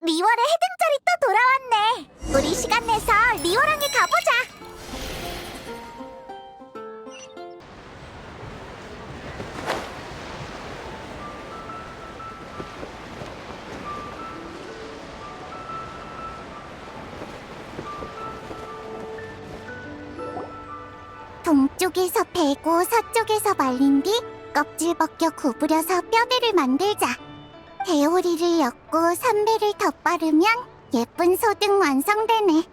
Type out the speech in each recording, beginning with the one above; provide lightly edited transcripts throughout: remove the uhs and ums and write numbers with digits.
리월의 해등절이 또 돌아왔네. 우리 시간 내서 리월항에 가보자. 동쪽에서 베고 서쪽에서 말린 뒤 껍질 벗겨 구부려서 뼈대를 만들자. 대오리를 엮고 삼배를 덧바르면 예쁜 소등 완성되네.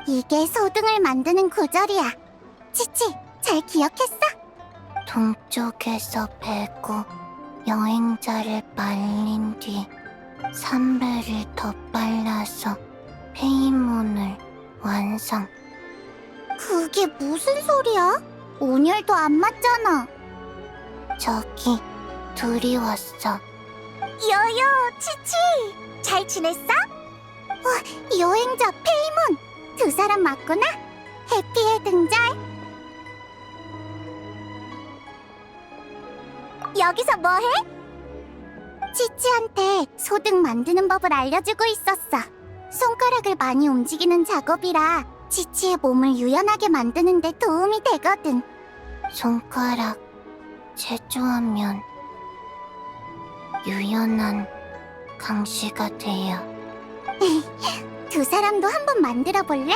이게 소등을 만드는 구절이야. 치치, 잘 기억했어? 동쪽에서 베고 여행자를 말린 뒤 삼배를 덧발라서 페이몬을 완성. 그게 무슨 소리야? 온열도 안 맞잖아. 저기 둘이 왔어. 여여, 치치! 잘 지냈어? 여행자 페이몬! 두 사람 맞구나? 해피의 등장! 여기서 뭐해? 치치한테 소등 만드는 법을 알려주고 있었어. 손가락을 많이 움직이는 작업이라 치치의 몸을 유연하게 만드는 데 도움이 되거든. 손가락 제조하면 유연한 강시가 돼요. 두 사람도 한번 만들어 볼래?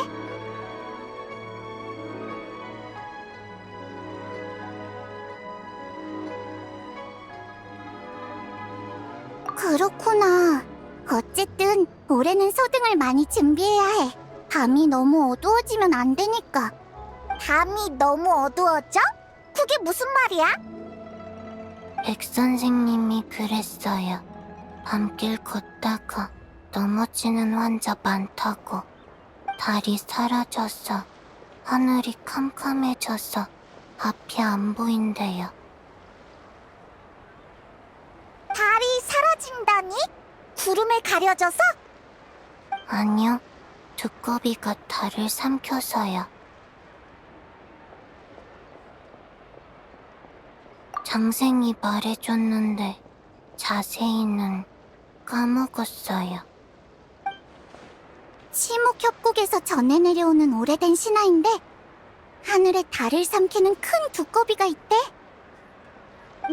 그렇구나. 어쨌든 올해는 소등을 많이 준비해야 해. 밤이 너무 어두워지면 안 되니까. 밤이 너무 어두워져? 그게 무슨 말이야? 백 선생님이 그랬어요. 밤길 걷다가 넘어지는 환자 많다고. 달이 사라져서 하늘이 캄캄해져서 앞이 안 보인대요. 달이 사라진다니? 구름에 가려져서? 아니요, 두꺼비가 달을 삼켜서요. 장생이 말해줬는데 자세히는 까먹었어요. 치목협곡에서 전해 내려오는 오래된 신화인데 하늘에 달을 삼키는 큰 두꺼비가 있대.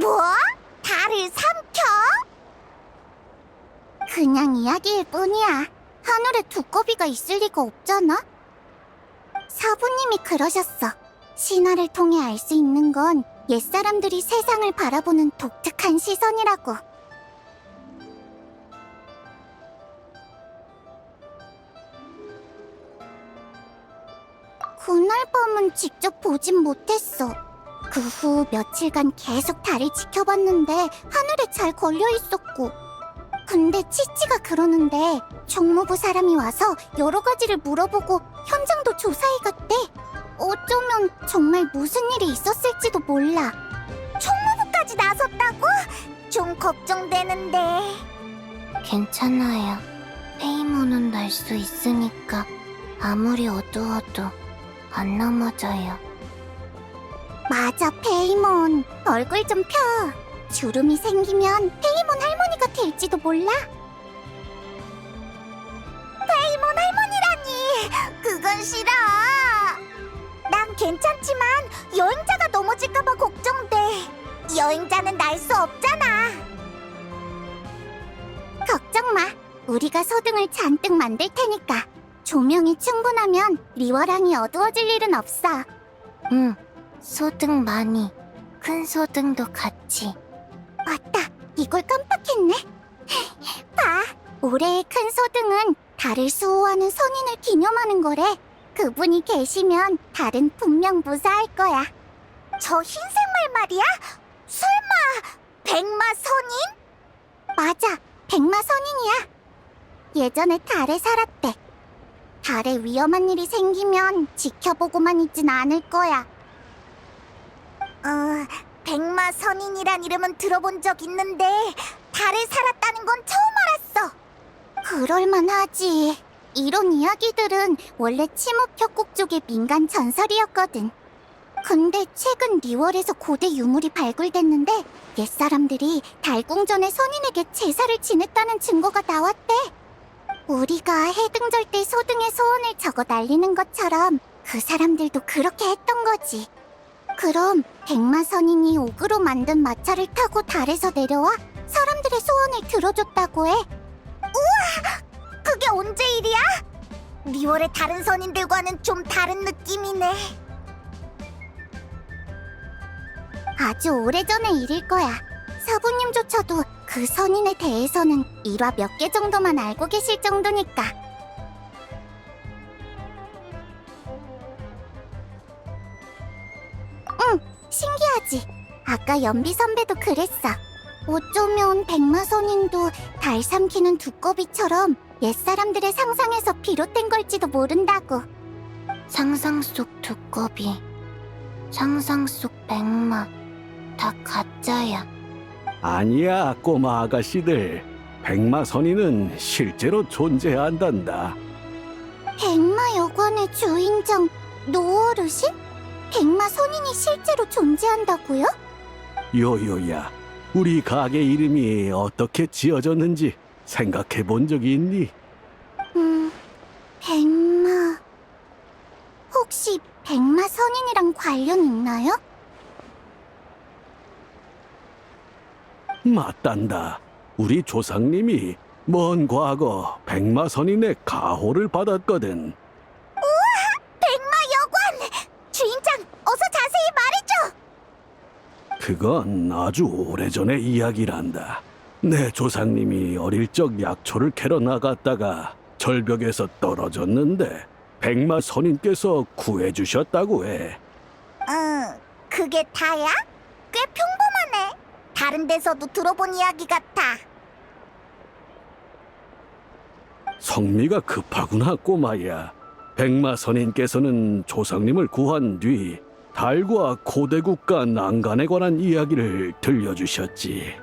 뭐? 달을 삼켜? 그냥 이야기일 뿐이야. 하늘에 두꺼비가 있을 리가 없잖아. 사부님이 그러셨어. 신화를 통해 알 수 있는 건 옛사람들이 세상을 바라보는 독특한 시선이라고. 그날 밤은 직접 보진 못했어. 그 후 며칠간 계속 달을 지켜봤는데 하늘에 잘 걸려 있었고. 근데 치치가 그러는데 정무부 사람이 와서 여러 가지를 물어보고 현장도 조사해 갔대. 어쩌면 정말 무슨 일이 있었을지도 몰라. 총무부까지 나섰다고? 좀 걱정되는데. 괜찮아요. 페이몬은 날 수 있으니까 아무리 어두워도 안 넘어져요. 맞아, 페이몬. 얼굴 좀 펴. 주름이 생기면 페이몬 할머니가 될지도 몰라. 페이몬 할머니라니! 그건 싫어. 난 괜찮지만 여행자가 넘어질까봐 걱정돼. 여행자는 날 수 없잖아. 걱정 마. 우리가 소등을 잔뜩 만들 테니까. 조명이 충분하면 리월항이 어두워질 일은 없어. 응, 소등 많이. 큰 소등도 같이. 맞다. 이걸 깜빡했네. 봐. 올해의 큰 소등은 달을 수호하는 선인을 기념하는 거래. 그분이 계시면 달은 분명 무사할 거야. 저 흰색 말 말이야? 설마 백마 선인? 맞아. 백마 선인이야. 예전에 달에 살았대. 달에 위험한 일이 생기면 지켜보고만 있진 않을 거야. 백마 선인이란 이름은 들어본 적 있는데 달에 살았다는 건 처음 알았어. 그럴만하지. 이런 이야기들은 원래 치목협곡 쪽의 민간 전설이었거든. 근데 최근 리월에서 고대 유물이 발굴됐는데 옛사람들이 달궁전의 선인에게 제사를 지냈다는 증거가 나왔대. 우리가 해등절 때 소등의 소원을 적어 날리는 것처럼 그 사람들도 그렇게 했던 거지. 그럼 백마 선인이 옥으로 만든 마차를 타고 달에서 내려와 사람들의 소원을 들어줬다고 해. 우와! 그게 언제 일이야? 리월의 다른 선인들과는 좀 다른 느낌이네. 아주 오래전의 일일 거야. 사부님조차도 그 선인에 대해서는 일화 몇 개 정도만 알고 계실 정도니까. 응, 신기하지? 아까 연비 선배도 그랬어. 어쩌면 백마 선인도 달 삼키는 두꺼비처럼 옛사람들의 상상에서 비롯된 걸지도 모른다고. 상상 속 두꺼비, 상상 속 백마, 다 가짜야. 아니야, 꼬마 아가씨들. 백마 선인은 실제로 존재한단다. 백마 여관의 주인장 노어르신? 백마 선인이 실제로 존재한다고요? 요요야, 우리 가게 이름이 어떻게 지어졌는지 생각해 본 적이 있니? 백마... 혹시 백마 선인이랑 관련 있나요? 맞단다. 우리 조상님이 먼 과거 백마 선인의 가호를 받았거든. 백마 여관! 주인장, 어서 자세히 말해줘! 그건 아주 오래전의 이야기란다. 내 조상님이 어릴 적 약초를 캐러 나갔다가 절벽에서 떨어졌는데 백마 선인께서 구해주셨다고 해. 그게 다야? 꽤 평범하네. 다른 데서도 들어본 이야기 같아. 성미가 급하구나, 꼬마야. 백마 선인께서는 조상님을 구한 뒤 달과 고대국가 난간에 관한 이야기를 들려주셨지.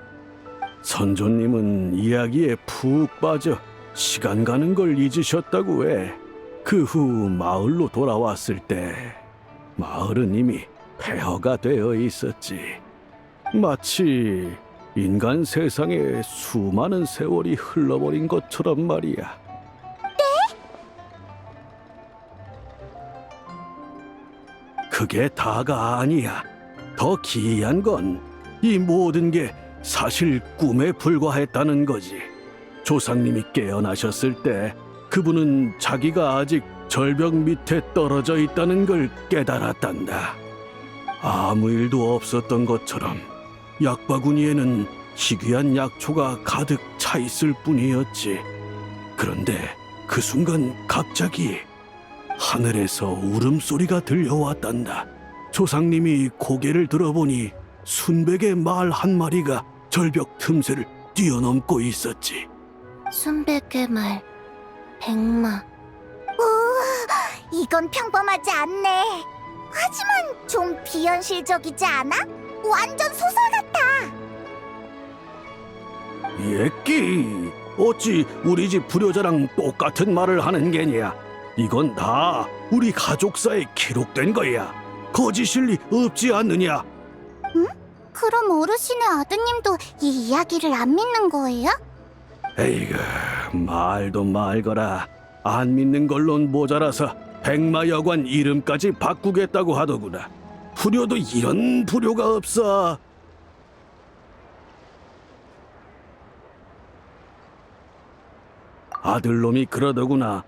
선조님은 이야기에 푹 빠져 시간 가는 걸 잊으셨다고 해. 그 후 마을로 돌아왔을 때 마을은 이미 폐허가 되어 있었지. 마치 인간 세상에 수많은 세월이 흘러버린 것처럼 말이야. 그게 다가 아니야. 더 기이한 건 이 모든 게 사실 꿈에 불과했다는 거지. 조상님이 깨어나셨을 때 그분은 자기가 아직 절벽 밑에 떨어져 있다는 걸 깨달았단다. 아무 일도 없었던 것처럼 약바구니에는 희귀한 약초가 가득 차 있을 뿐이었지. 그런데 그 순간 갑자기 하늘에서 울음소리가 들려왔단다. 조상님이 고개를 들어보니 순백의 말 한 마리가 절벽 틈새를 뛰어넘고 있었지. 순백의 말, 백마. 이건 평범하지 않네. 하지만 좀 비현실적이지 않아? 완전 소설 같아. 예끼, 어찌 우리 집 불효자랑 똑같은 말을 하는 게냐? 이건 다 우리 가족사에 기록된 거야. 거짓일 리 없지 않느냐? 그럼 어르신의 아드님도 이 이야기를 안 믿는 거예요? 에이그, 말도 말거라. 안 믿는 걸론 모자라서 백마여관 이름까지 바꾸겠다고 하더구나. 불효도 이런 불효가 없어. 아들놈이 그러더구나.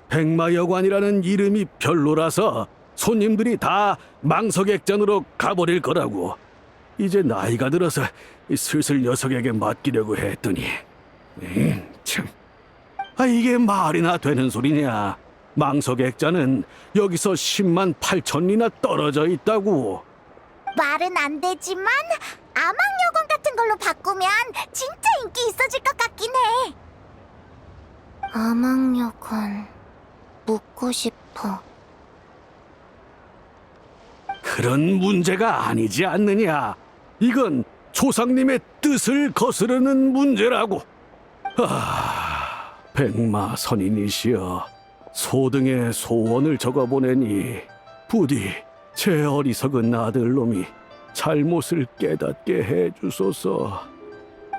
백마여관이라는 이름이 별로라서 손님들이 다 망석액전으로 가버릴 거라고. 이제 나이가 들어서 슬슬 녀석에게 맡기려고 했더니 참. 이게 말이나 되는 소리냐. 망석액자는 여기서 10만 8천리나 떨어져 있다고. 말은 안 되지만 아망여관 같은 걸로 바꾸면 진짜 인기 있어질 것 같긴 해. 아망여관, 묻고 싶어. 그런 문제가 아니지 않느냐. 이건 조상님의 뜻을 거스르는 문제라고. 백마 선인이시여, 소등의 소원을 적어보내니 부디 제 어리석은 아들놈이 잘못을 깨닫게 해주소서.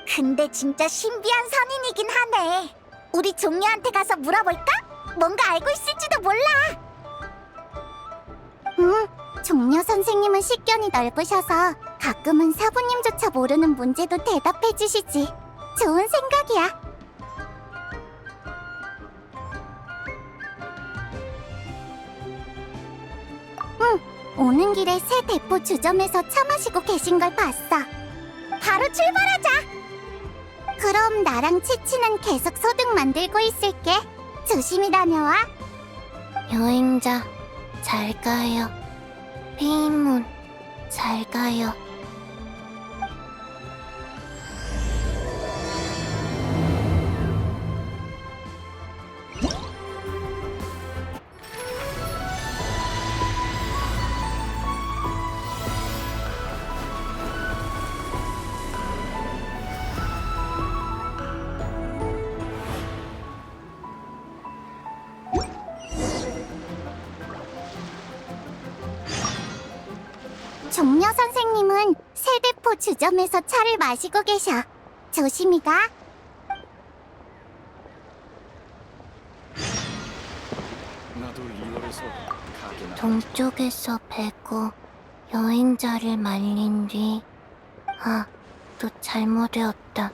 근데 진짜 신비한 선인이긴 하네. 우리 종려한테 가서 물어볼까? 뭔가 알고 있을지도 몰라. 종려 선생님은 식견이 넓으셔서 가끔은 사부님조차 모르는 문제도 대답해 주시지. 좋은 생각이야. 오는 길에 새 대포 주점에서 차 마시고 계신 걸 봤어. 바로 출발하자. 그럼 나랑 치치는 계속 소득 만들고 있을게. 조심히 다녀와. 여행자, 잘 가요. 페이몬, 잘 가요. 종려 선생님은 새대포 주점에서 차를 마시고 계셔. 조심히 가. 동쪽에서 베고 여행자를 말린 뒤, 또 잘못되었다.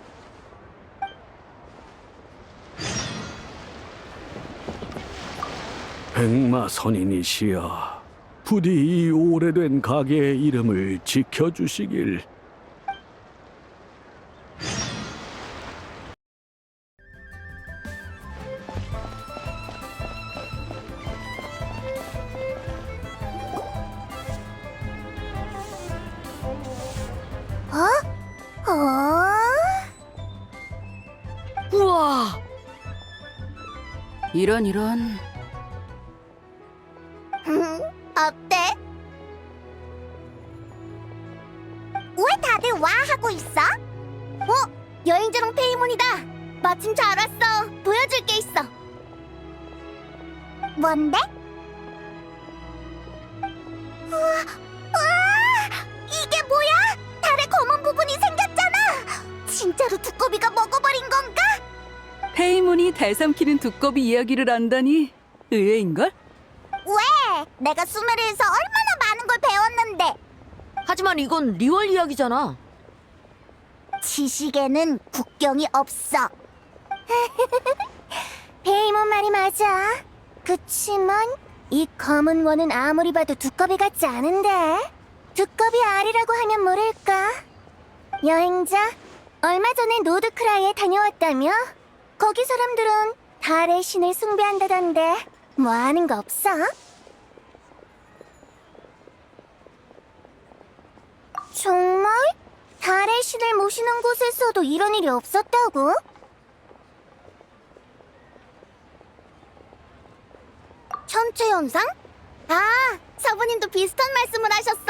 백마 선인이시여, 부디 이 오래된 가게의 이름을 지켜주시길. 우와! 이런. 어때? 왜 다들 와 하고 있어? 여행자랑 페이몬이다. 마침 잘 왔어. 보여줄 게 있어. 뭔데? 우와! 이게 뭐야? 달에 검은 부분이 생겼잖아. 진짜로 두꺼비가 먹어버린 건가? 페이몬이 달 삼키는 두꺼비 이야기를 안다니 의외인걸? 왜? 내가 수메르에서 얼마나 많은 걸 배웠는데. 하지만 이건 리월 이야기잖아. 지식에는 국경이 없어. 페이몬 말이 맞아. 그치만 이 검은 원은 아무리 봐도 두꺼비 같지 않은데. 두꺼비 알이라고 하면 모를까? 여행자, 얼마 전에 노드크라이에 다녀왔다며? 거기 사람들은 달의 신을 숭배한다던데 뭐 아는 거 없어? 정말? 달의 신을 모시는 곳에서도 이런 일이 없었다고? 천체 현상? 서부님도 비슷한 말씀을 하셨어.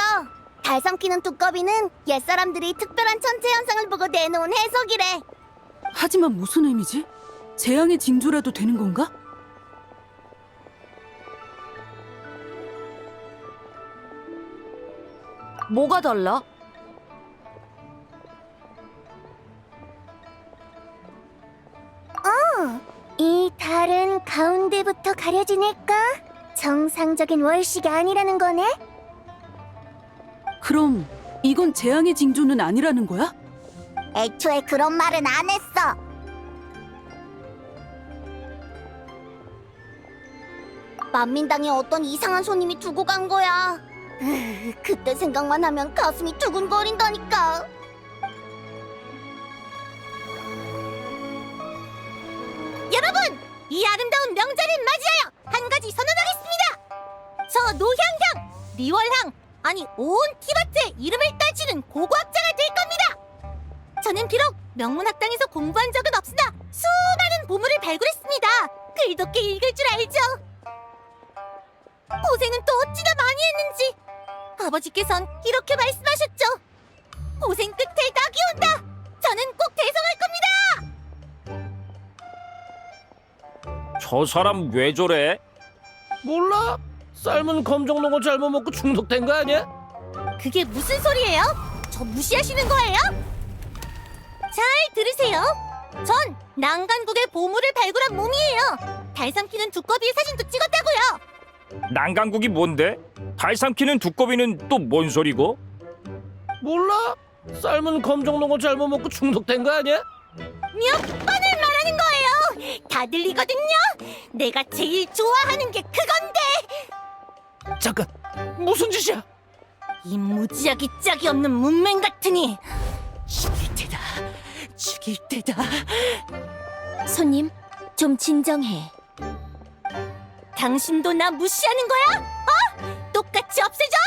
달 삼키는 두꺼비는 옛사람들이 특별한 천체 현상을 보고 내놓은 해석이래. 하지만 무슨 의미지? 재앙의 징조라도 되는 건가? 뭐가 달라? 이 달은 가운데부터 가려지니까 정상적인 월식이 아니라는 거네? 그럼 이건 재앙의 징조는 아니라는 거야? 애초에 그런 말은 안 했어. 만민당에 어떤 이상한 손님이 두고 간 거야. 그때 생각만 하면 가슴이 두근거린다니까. 여러분! 이 아름다운 명절을 맞이하여 한 가지 선언하겠습니다! 저 노향향, 리월향, 아니 온 티바트의 이름을 따지는 고고학자가 될 겁니다! 저는 비록 명문학당에서 공부한 적은 없으나 수많은 보물을 발굴했습니다. 글독게 읽을 줄 알죠? 고생은 또 어찌나 많이 했는지 아버지께선 이렇게 말씀하셨죠. 고생 끝에 낙이 온다. 저는 꼭 대성할 겁니다. 저 사람 왜 저래? 몰라? 삶은 검정농어 잘못 먹고 중독된 거 아니야? 그게 무슨 소리예요? 저 무시하시는 거예요? 잘 들으세요. 전 난간국의 보물을 발굴한 몸이에요. 달 삼키는 두꺼비의 사진도 찍었다고요. 난강국이 뭔데? 달 삼키는 두꺼비는 또 뭔 소리고? 몰라? 삶은 검정농어 잘못 먹고 중독된 거 아니야? 몇 번을 말하는 거예요. 다 들리거든요. 내가 제일 좋아하는 게 그건데. 잠깐, 무슨 짓이야? 이 무지하기 짝이 없는 문맹 같으니 죽일 테다. 죽일 테다. 손님, 좀 진정해. 당신도 나 무시하는 거야? 똑같이 없애줘.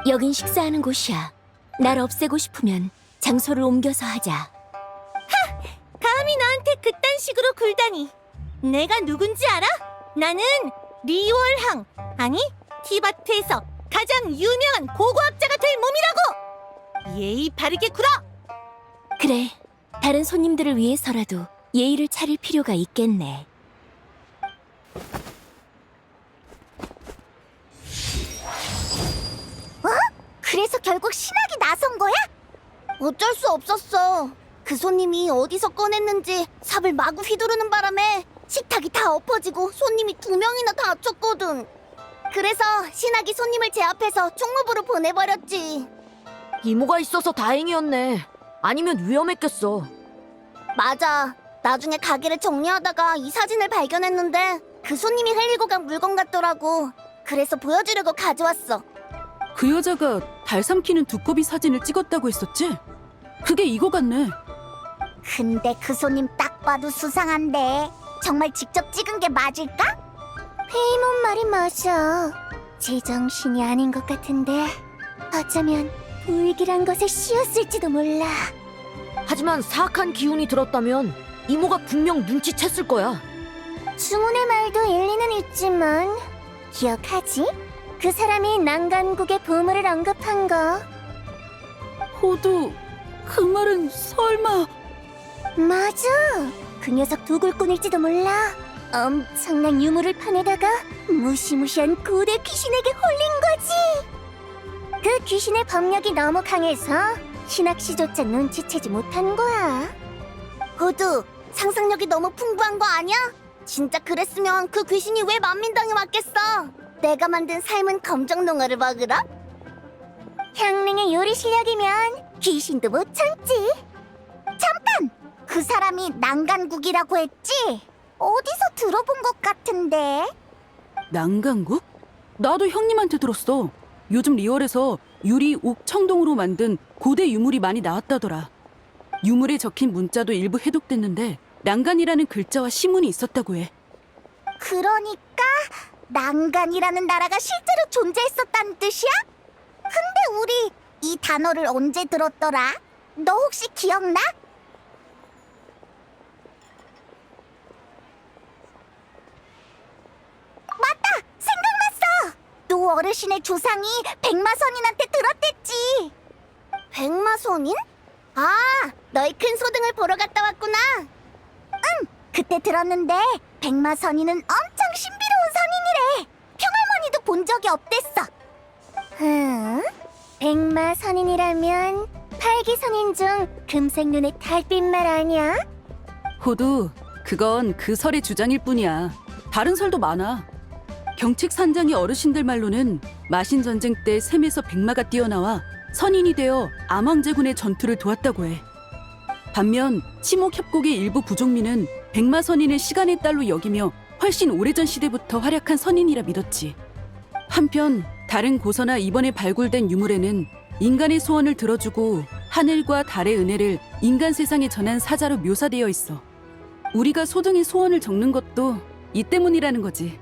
여긴 식사하는 곳이야. 날 없애고 싶으면 장소를 옮겨서 하자. 감히 나한테 그딴 식으로 굴다니. 내가 누군지 알아? 나는 리월항, 아니 티바트에서 가장 유명한 고고학자가 될 몸이라고. 예의 바르게 굴어. 그래, 다른 손님들을 위해서라도 예의를 차릴 필요가 있겠네. 그래서 결국 신학이 나선 거야? 어쩔 수 없었어. 그 손님이 어디서 꺼냈는지 삽을 마구 휘두르는 바람에 식탁이 다 엎어지고 손님이 2명이나 다쳤거든. 그래서 신학이 손님을 제압해서 총무부로 보내버렸지. 이모가 있어서 다행이었네. 아니면 위험했겠어. 맞아. 나중에 가게를 정리하다가 이 사진을 발견했는데 그 손님이 흘리고 간 물건 같더라고. 그래서 보여주려고 가져왔어. 그 여자가 달 삼키는 두꺼비 사진을 찍었다고 했었지? 그게 이거 같네. 근데 그 손님 딱 봐도 수상한데 정말 직접 찍은 게 맞을까? 페이몬 말이 맞아. 제정신이 아닌 것 같은데 어쩌면 불길한 것에 씌었을지도 몰라. 하지만 사악한 기운이 들었다면 이모가 분명 눈치챘을 거야. 주문의 말도 일리는 있지만 기억하지? 그 사람이 난간국의 보물을 언급한 거. 호두, 그 말은 설마... 맞아. 그 녀석 도굴꾼일지도 몰라. 엄청난 유물을 파내다가 무시무시한 고대 귀신에게 홀린 거지. 그 귀신의 법력이 너무 강해서 신학씨조차 눈치채지 못한 거야. 호두, 상상력이 너무 풍부한 거 아니야? 진짜 그랬으면 그 귀신이 왜 만민당에 왔겠어? 내가 만든 삶은 검정농어를 먹으러? 향릉의 요리 실력이면 귀신도 못 참지. 잠깐! 그 사람이 난간국이라고 했지? 어디서 들어본 것 같은데? 난강국? 나도 형님한테 들었어. 요즘 리월에서 유리, 옥, 청동으로 만든 고대 유물이 많이 나왔다더라. 유물에 적힌 문자도 일부 해독됐는데 난간이라는 글자와 시문이 있었다고 해. 그러니까 난간이라는 나라가 실제로 존재했었다는 뜻이야? 근데 우리 이 단어를 언제 들었더라? 너 혹시 기억나? 맞다! 생각났어! 또 어르신의 조상이 백마선인한테 들었댔지. 백마선인? 아, 너희 큰 소등을 보러 갔다 왔구나. 응, 그때 들었는데 백마선인은 엄청 신비로운 선인이래. 평할머니도 본 적이 없댔어. 백마선인이라면 팔기선인 중 금색 눈의 달빛말 아니야? 호두, 그건 그 설의 주장일 뿐이야. 다른 설도 많아. 경책 산장의 어르신들 말로는 마신 전쟁 때 샘에서 백마가 뛰어나와 선인이 되어 암왕제군의 전투를 도왔다고 해. 반면 치목 협곡의 일부 부족민은 백마 선인을 시간의 딸로 여기며 훨씬 오래전 시대부터 활약한 선인이라 믿었지. 한편 다른 고서나 이번에 발굴된 유물에는 인간의 소원을 들어주고 하늘과 달의 은혜를 인간 세상에 전한 사자로 묘사되어 있어. 우리가 소등의 소원을 적는 것도 이 때문이라는 거지.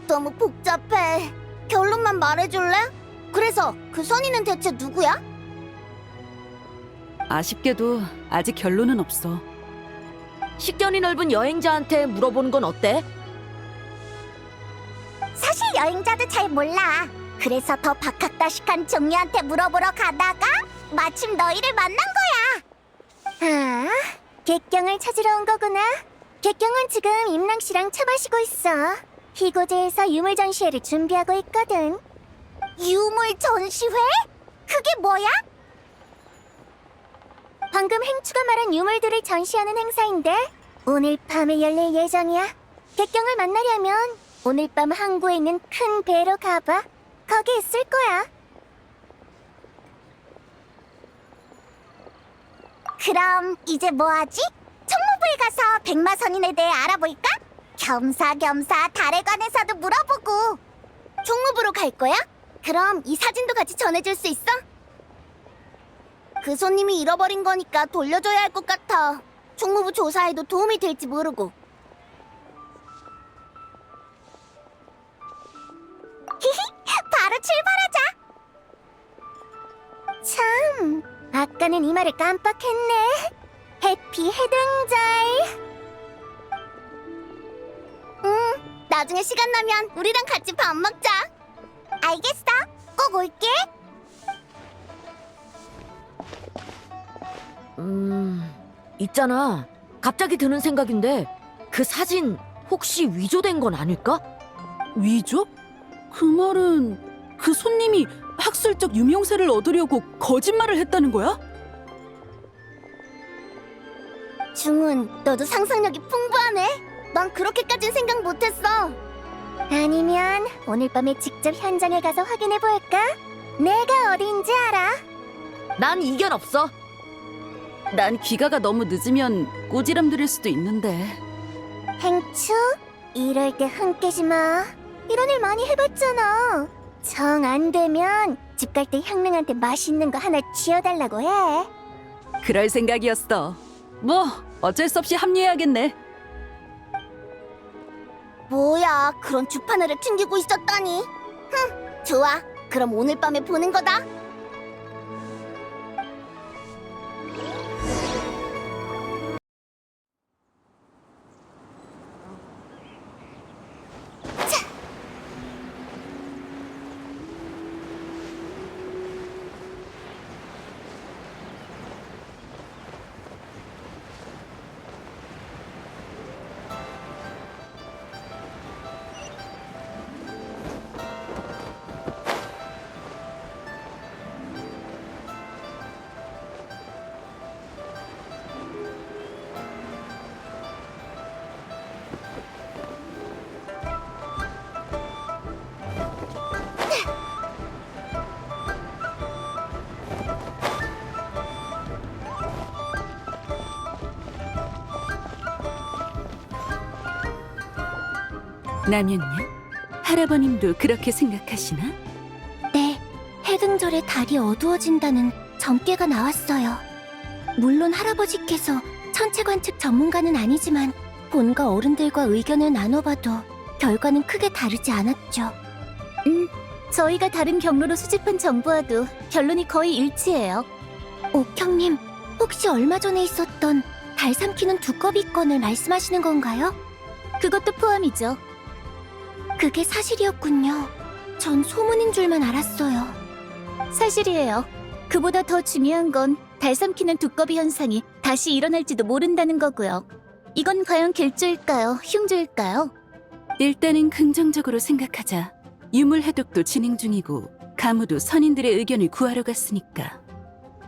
너무 복잡해. 결론만 말해줄래? 그래서 그 선인은 대체 누구야? 아쉽게도 아직 결론은 없어. 식견이 넓은 여행자한테 물어보는 건 어때? 사실 여행자도 잘 몰라. 그래서 더 박학다식한 종류한테 물어보러 가다가 마침 너희를 만난 거야. 아, 객경을 찾으러 온 거구나. 객경은 지금 임랑 씨랑 차 마시고 있어. 희고제에서 유물 전시회를 준비하고 있거든. 유물 전시회? 그게 뭐야? 방금 행추가 말한 유물들을 전시하는 행사인데 오늘 밤에 열릴 예정이야. 객경을 만나려면 오늘 밤 항구에 있는 큰 배로 가봐. 거기 있을 거야. 그럼 이제 뭐하지? 총무부에 가서 백마선인에 대해 알아볼까? 겸사겸사 달에 관해서도 물어보고. 총무부로 갈 거야? 그럼 이 사진도 같이 전해줄 수 있어? 그 손님이 잃어버린 거니까 돌려줘야 할 것 같아. 총무부 조사에도 도움이 될지 모르고. 바로 출발하자. 참, 아까는 이 말을 깜빡했네. 해피 해등절. 나중에 시간 나면 우리랑 같이 밥 먹자. 알겠어. 꼭 올게. 있잖아. 갑자기 드는 생각인데 그 사진 혹시 위조된 건 아닐까? 위조? 그 말은 그 손님이 학술적 유명세를 얻으려고 거짓말을 했다는 거야? 중훈, 너도 상상력이 풍부하네. 난 그렇게까진 생각 못했어. 아니면 오늘 밤에 직접 현장에 가서 확인해 볼까? 내가 어딘지 알아. 난 이견 없어. 난 귀가가 너무 늦으면 꼬지람 들일 수도 있는데. 행추? 이럴 때 흥 깨지 마. 이런 일 많이 해봤잖아. 정 안 되면 집 갈 때 형능한테 맛있는 거 하나 쥐어달라고 해. 그럴 생각이었어. 뭐 어쩔 수 없이 합류해야겠네. 뭐야, 그런 주파늘을 튕기고 있었다니. 좋아. 그럼 오늘 밤에 보는 거다. 라면요? 할아버님도 그렇게 생각하시나? 네, 해등절에 달이 어두워진다는 점괘가 나왔어요. 물론 할아버지께서 천체 관측 전문가는 아니지만 본가 어른들과 의견을 나눠봐도 결과는 크게 다르지 않았죠. 저희가 다른 경로로 수집한 정보와도 결론이 거의 일치해요. 옥형님, 혹시 얼마 전에 있었던 달 삼키는 두꺼비 건을 말씀하시는 건가요? 그것도 포함이죠. 그게 사실이었군요. 전 소문인 줄만 알았어요. 사실이에요. 그보다 더 중요한 건 달 삼키는 두꺼비 현상이 다시 일어날지도 모른다는 거고요. 이건 과연 길조일까요? 흉조일까요? 일단은 긍정적으로 생각하자. 유물 해독도 진행 중이고 가무도 선인들의 의견을 구하러 갔으니까.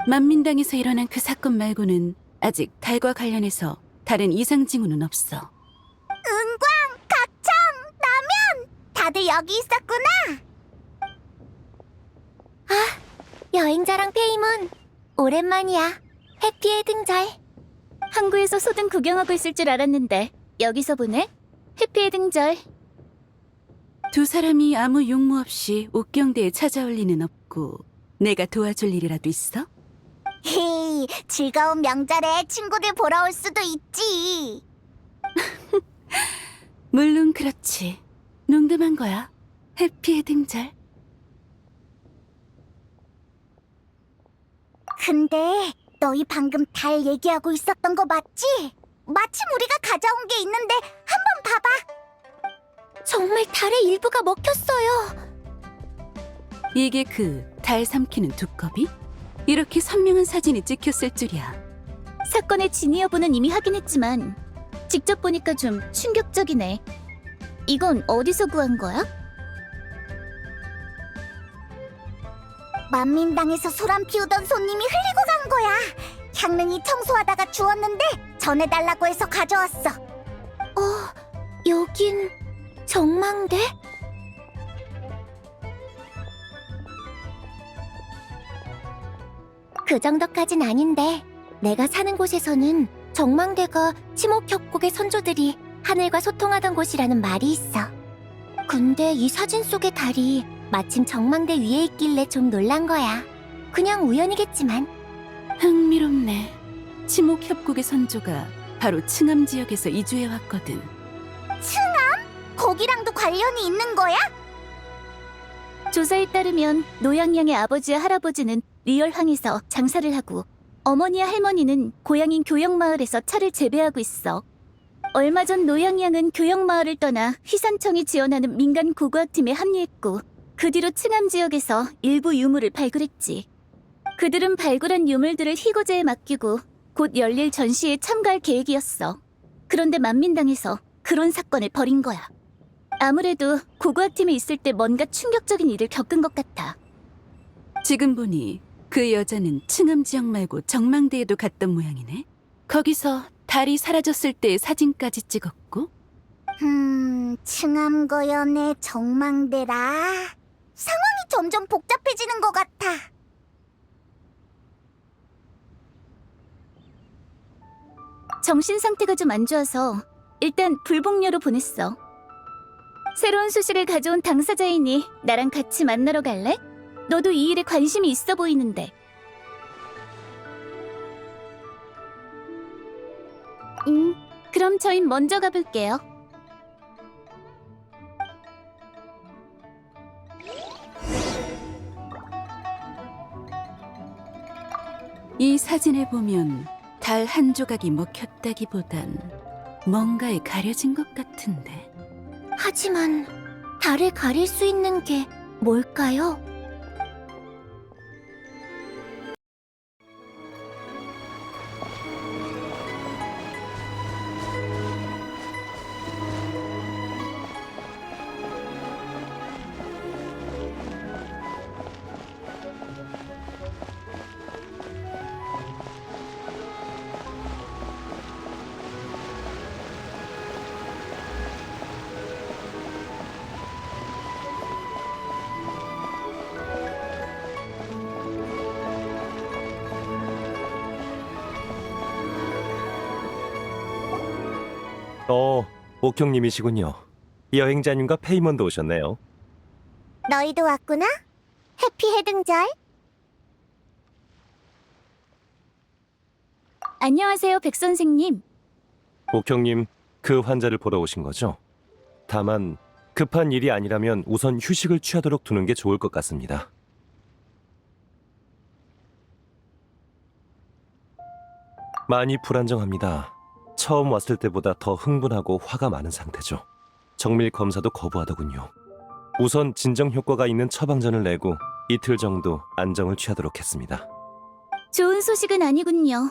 만민당에서 일어난 그 사건 말고는 아직 달과 관련해서 다른 이상 징후는 없어. 은광, 각청, 라면! 다들 여기 있었구나. 여행자랑 페이문, 오랜만이야. 해피의 등절. 항구에서 소등 구경하고 있을 줄 알았는데 여기서 보네. 해피의 등절. 두 사람이 아무 용무 없이 옥경대에 찾아올 리는 없고 내가 도와줄 일이라도 있어? 헤이, 즐거운 명절에 친구들 보러 올 수도 있지. 물론 그렇지. 농담한 거야. 해피의 등절. 근데 너희 방금 달 얘기하고 있었던 거 맞지? 마침 우리가 가져온 게 있는데 한번 봐봐. 정말 달의 일부가 먹혔어요. 이게 그 달 삼키는 두꺼비? 이렇게 선명한 사진이 찍혔을 줄이야. 사건의 진위 여부는 이미 확인했지만 직접 보니까 좀 충격적이네. 이건 어디서 구한 거야? 만민당에서 소란 피우던 손님이 흘리고 간 거야. 향릉이 청소하다가 주웠는데 전해달라고 해서 가져왔어. 여긴 정망대? 그 정도까진 아닌데 내가 사는 곳에서는 정망대가 치목협곡의 선조들이 하늘과 소통하던 곳이라는 말이 있어. 근데 이 사진 속의 달이 마침 정망대 위에 있길래 좀 놀란 거야. 그냥 우연이겠지만. 흥미롭네. 치목협곡의 선조가 바로 층암 지역에서 이주해 왔거든. 거기랑도 관련이 있는 거야? 조사에 따르면 노양양의 아버지와 할아버지는 리얼항에서 장사를 하고 어머니와 할머니는 고향인 교영마을에서 차를 재배하고 있어. 얼마 전 노양양은 교영마을을 떠나 휘산청이 지원하는 민간 고고학팀에 합류했고 그 뒤로 층암 지역에서 일부 유물을 발굴했지. 그들은 발굴한 유물들을 희고제에 맡기고 곧 열릴 전시에 참가할 계획이었어. 그런데 만민당에서 그런 사건을 벌인 거야. 아무래도 고고학팀에 있을 때 뭔가 충격적인 일을 겪은 것 같아. 지금 보니 그 여자는 층암 지역 말고 정망대에도 갔던 모양이네. 거기서 달이 사라졌을 때의 사진까지 찍었고. 층암거연의 정망대라. 상황이 점점 복잡해지는 것 같아. 정신 상태가 좀 안 좋아서 일단 불복녀로 보냈어. 새로운 소식을 가져온 당사자이니 나랑 같이 만나러 갈래? 너도 이 일에 관심이 있어 보이는데. 그럼 저흰 먼저 가볼게요. 이 사진을 보면 달 한 조각이 먹혔다기보단 뭔가에 가려진 것 같은데. 하지만 달을 가릴 수 있는 게 뭘까요? 옥형님이시군요. 여행자님과 페이먼도 오셨네요. 너희도 왔구나? 해피 해등절. 안녕하세요, 백 선생님. 옥형님, 그 환자를 보러 오신 거죠? 다만 급한 일이 아니라면 우선 휴식을 취하도록 두는 게 좋을 것 같습니다. 많이 불안정합니다. 처음 왔을 때보다 더 흥분하고 화가 많은 상태죠. 정밀 검사도 거부하더군요. 우선 진정 효과가 있는 처방전을 내고 이틀 정도 안정을 취하도록 했습니다. 좋은 소식은 아니군요.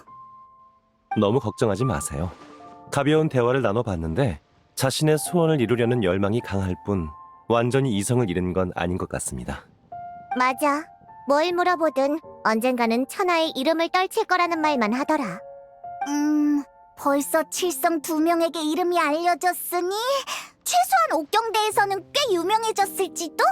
너무 걱정하지 마세요. 가벼운 대화를 나눠봤는데 자신의 소원을 이루려는 열망이 강할 뿐 완전히 이성을 잃은 건 아닌 것 같습니다. 맞아. 뭘 물어보든 언젠가는 천하의 이름을 떨칠 거라는 말만 하더라. 벌써 칠성 2명에게 이름이 알려졌으니 최소한 옥경대에서는 꽤 유명해졌을지도?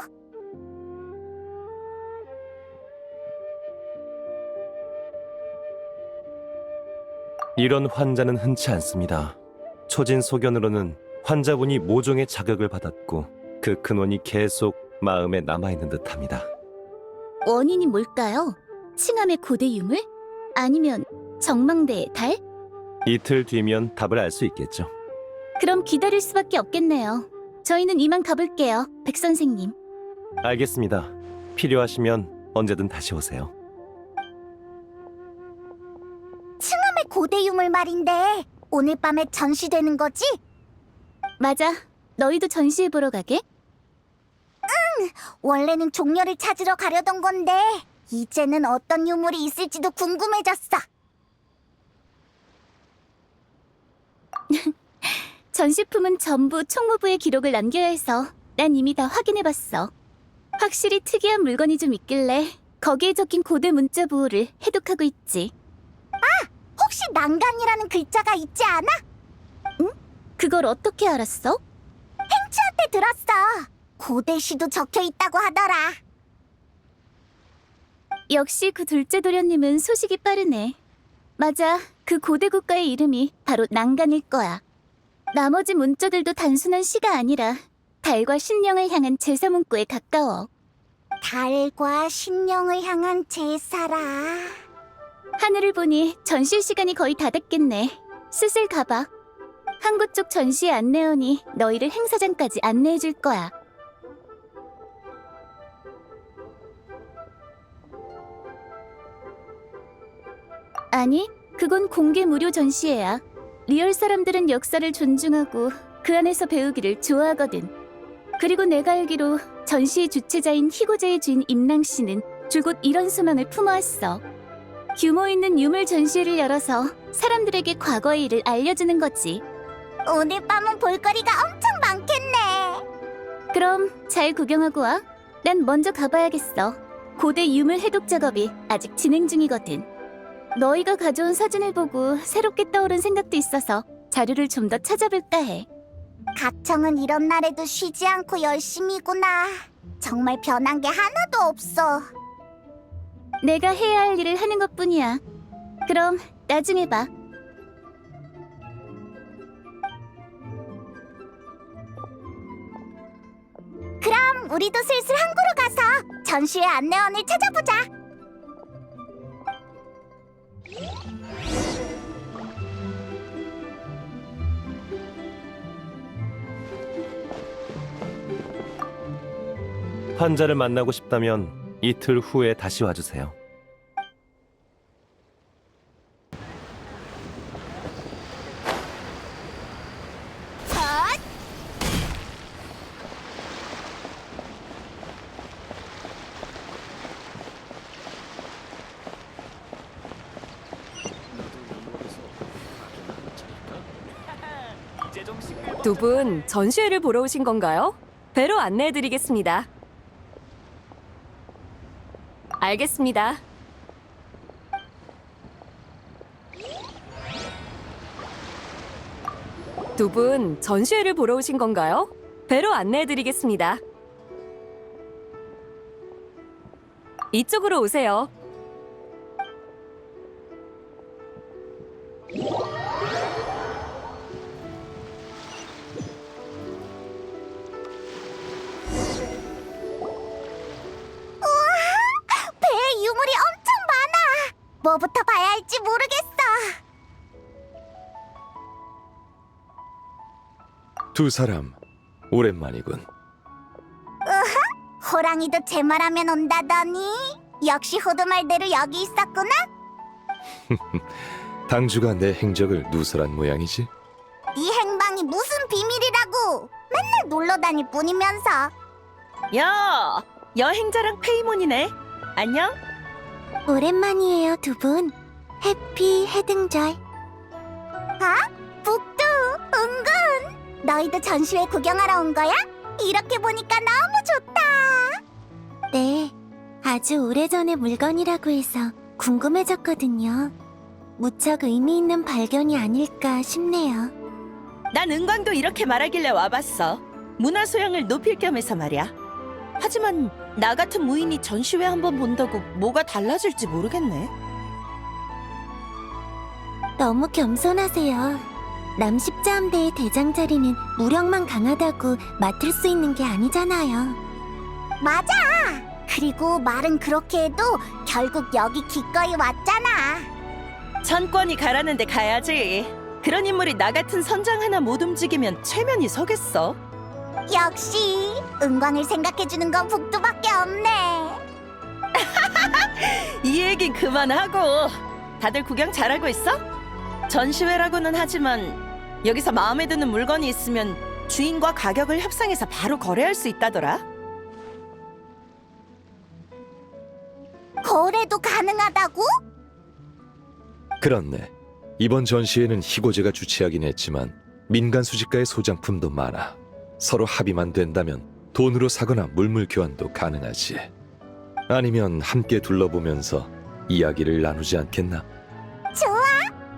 이런 환자는 흔치 않습니다. 초진소견으로는 환자분이 모종의 자극을 받았고 그 근원이 계속 마음에 남아있는 듯합니다. 원인이 뭘까요? 칭암의 고대 유물? 아니면 정망대의 달? 이틀 뒤면 답을 알 수 있겠죠. 그럼 기다릴 수밖에 없겠네요. 저희는 이만 가볼게요, 백 선생님. 알겠습니다. 필요하시면 언제든 다시 오세요. 칭암의 고대 유물 말인데 오늘 밤에 전시되는 거지? 맞아. 너희도 전시회 보러 가게? 원래는 종려를 찾으러 가려던 건데 이제는 어떤 유물이 있을지도 궁금해졌어. 전시품은 전부 총무부에 기록을 남겨야 해서 난 이미 다 확인해봤어. 확실히 특이한 물건이 좀 있길래 거기에 적힌 고대 문자 부호를 해독하고 있지. 혹시 난간이라는 글자가 있지 않아? 그걸 어떻게 알았어? 행추한테 들었어. 고대시도 적혀 있다고 하더라. 역시 그 둘째 도련님은 소식이 빠르네. 맞아, 그 고대 국가의 이름이 바로 난간일 거야. 나머지 문자들도 단순한 시가 아니라 달과 신령을 향한 제사 문구에 가까워. 달과 신령을 향한 제사라. 하늘을 보니 전시 시간이 거의 다 됐겠네. 슬슬 가봐. 항구 쪽 전시의 안내원이 너희를 행사장까지 안내해 줄 거야. 아니, 그건 공개 무료 전시회야. 리얼 사람들은 역사를 존중하고 그 안에서 배우기를 좋아하거든. 그리고 내가 알기로 전시의 주최자인 희고제의 주인 임랑 씨는 줄곧 이런 소망을 품어왔어. 규모 있는 유물 전시회를 열어서 사람들에게 과거의 일을 알려주는 거지. 오늘 밤은 볼거리가 엄청 많겠네. 그럼 잘 구경하고 와. 난 먼저 가봐야겠어. 고대 유물 해독 작업이 아직 진행 중이거든. 너희가 가져온 사진을 보고 새롭게 떠오른 생각도 있어서 자료를 좀 더 찾아볼까 해. 가청은 이런 날에도 쉬지 않고 열심히구나. 정말 변한 게 하나도 없어. 내가 해야 할 일을 하는 것뿐이야. 그럼 나중에 봐. 그럼 우리도 슬슬 항구로 가서 전시회 안내원을 찾아보자. 환자를 만나고 싶다면 이틀 후에 다시 와주세요. 두 분 전시회를 보러 오신 건가요? 배로 안내해드리겠습니다. 알겠습니다. 두 분 전시회를 보러 오신 건가요? 배로 안내해드리겠습니다. 이쪽으로 오세요. 배에 유물이 엄청 많아. 뭐부터 봐야 할지 모르겠어. 두 사람 오랜만이군. 호랑이도 제 말하면 온다더니 역시 호두 말대로 여기 있었구나. 당주가 내 행적을 누설한 모양이지. 이 행방이 무슨 비밀이라고. 맨날 놀러 다닐 뿐이면서. 야, 여행자랑 페이몬이네. 안녕. 오랜만이에요, 두 분. 해피 해등절. 아? 북두, 은근. 너희도 전시회 구경하러 온 거야? 이렇게 보니까 너무 좋다. 네, 아주 오래전의 물건이라고 해서 궁금해졌거든요. 무척 의미 있는 발견이 아닐까 싶네요. 난 은광도 이렇게 말하길래 와봤어. 문화 소양을 높일 겸해서 말이야. 하지만 나 같은 무인이 전시회 한번 본다고 뭐가 달라질지 모르겠네. 너무 겸손하세요. 남십자함대의 대장 자리는 무력만 강하다고 맡을 수 있는 게 아니잖아요. 맞아. 그리고 말은 그렇게 해도 결국 여기 기꺼이 왔잖아. 천권이 가라는데 가야지. 그런 인물이 나 같은 선장 하나 못 움직이면 체면이 서겠어. 역시 은광을 생각해주는 건 북두밖에 없네. 이 얘긴 그만하고. 다들 구경 잘하고 있어? 전시회라고는 하지만 여기서 마음에 드는 물건이 있으면 주인과 가격을 협상해서 바로 거래할 수 있다더라. 거래도 가능하다고? 그렇네. 이번 전시회는 희고제가 주최하긴 했지만 민간 수집가의 소장품도 많아. 서로 합의만 된다면 돈으로 사거나 물물 교환도 가능하지. 아니면 함께 둘러보면서 이야기를 나누지 않겠나? 좋아.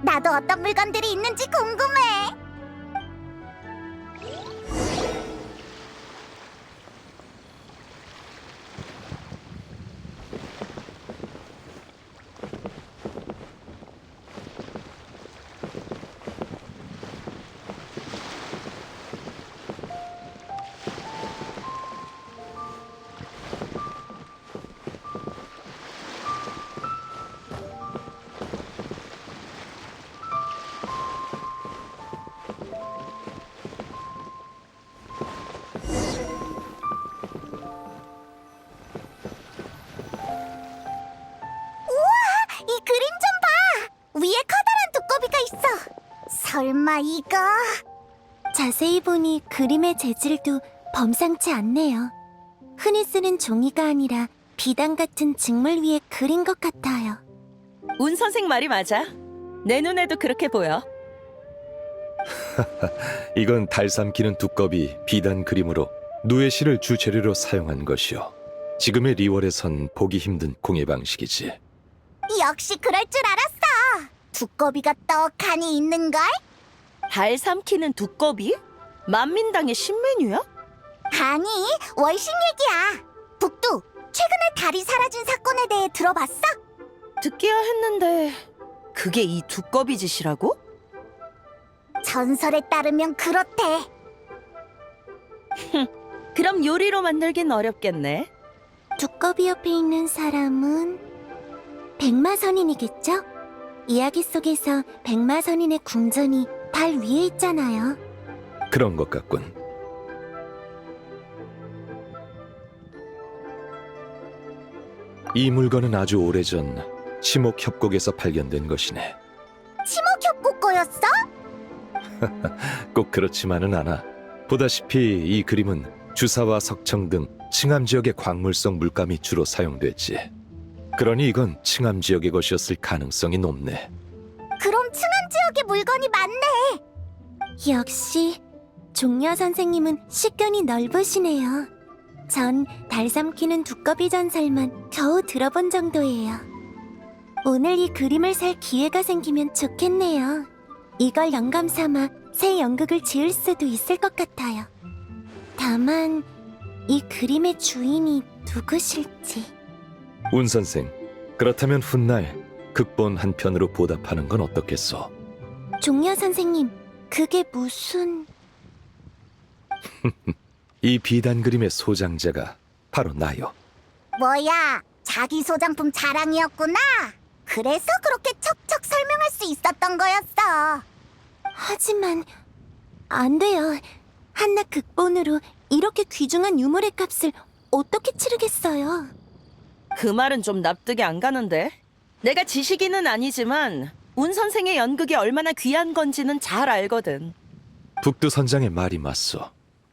나도 어떤 물건들이 있는지 궁금해. 이 그림 좀 봐! 위에 커다란 두꺼비가 있어! 설마 이거... 자세히 보니 그림의 재질도 범상치 않네요. 흔히 쓰는 종이가 아니라 비단 같은 직물 위에 그린 것 같아요. 운 선생 말이 맞아. 내 눈에도 그렇게 보여. 이건 달 삼키는 두꺼비 비단 그림으로 누에실을 주재료로 사용한 것이요. 지금의 리월에선 보기 힘든 공예 방식이지. 역시 그럴 줄 알았어! 두꺼비가 떡하니 있는걸? 달 삼키는 두꺼비? 만민당의 신메뉴야? 아니, 월신 얘기야! 북두, 최근에 달이 사라진 사건에 대해 들어봤어? 듣기야 했는데 그게 이 두꺼비 짓이라고? 전설에 따르면 그렇대. 그럼 요리로 만들긴 어렵겠네. 두꺼비 옆에 있는 사람은 백마선인이겠죠? 이야기 속에서 백마선인의 궁전이 달 위에 있잖아요. 그런 것 같군. 이 물건은 아주 오래전 치목협곡에서 발견된 것이네. 치목협곡 거였어? 꼭 그렇지만은 않아. 보다시피 이 그림은 주사와 석청 등 칭암 지역의 광물성 물감이 주로 사용됐지. 그러니 이건 칭암 지역의 것이었을 가능성이 높네. 그럼 층암 지역에 물건이 많네. 역시 종려 선생님은 식견이 넓으시네요. 전 달 삼키는 두꺼비 전설만 겨우 들어본 정도예요. 오늘 이 그림을 살 기회가 생기면 좋겠네요. 이걸 영감 삼아 새 연극을 지을 수도 있을 것 같아요. 다만 이 그림의 주인이 누구실지. 운 선생, 그렇다면 훗날 극본 한 편으로 보답하는 건 어떻겠소? 종려 선생님, 그게 무슨... 이 비단 그림의 소장자가 바로 나요. 뭐야, 자기 소장품 자랑이었구나. 그래서 그렇게 척척 설명할 수 있었던 거였어. 하지만 안 돼요. 한낱 극본으로 이렇게 귀중한 유물의 값을 어떻게 치르겠어요? 그 말은 좀 납득이 안 가는데. 내가 지식인은 아니지만 운 선생의 연극이 얼마나 귀한 건지는 잘 알거든. 북두 선장의 말이 맞소.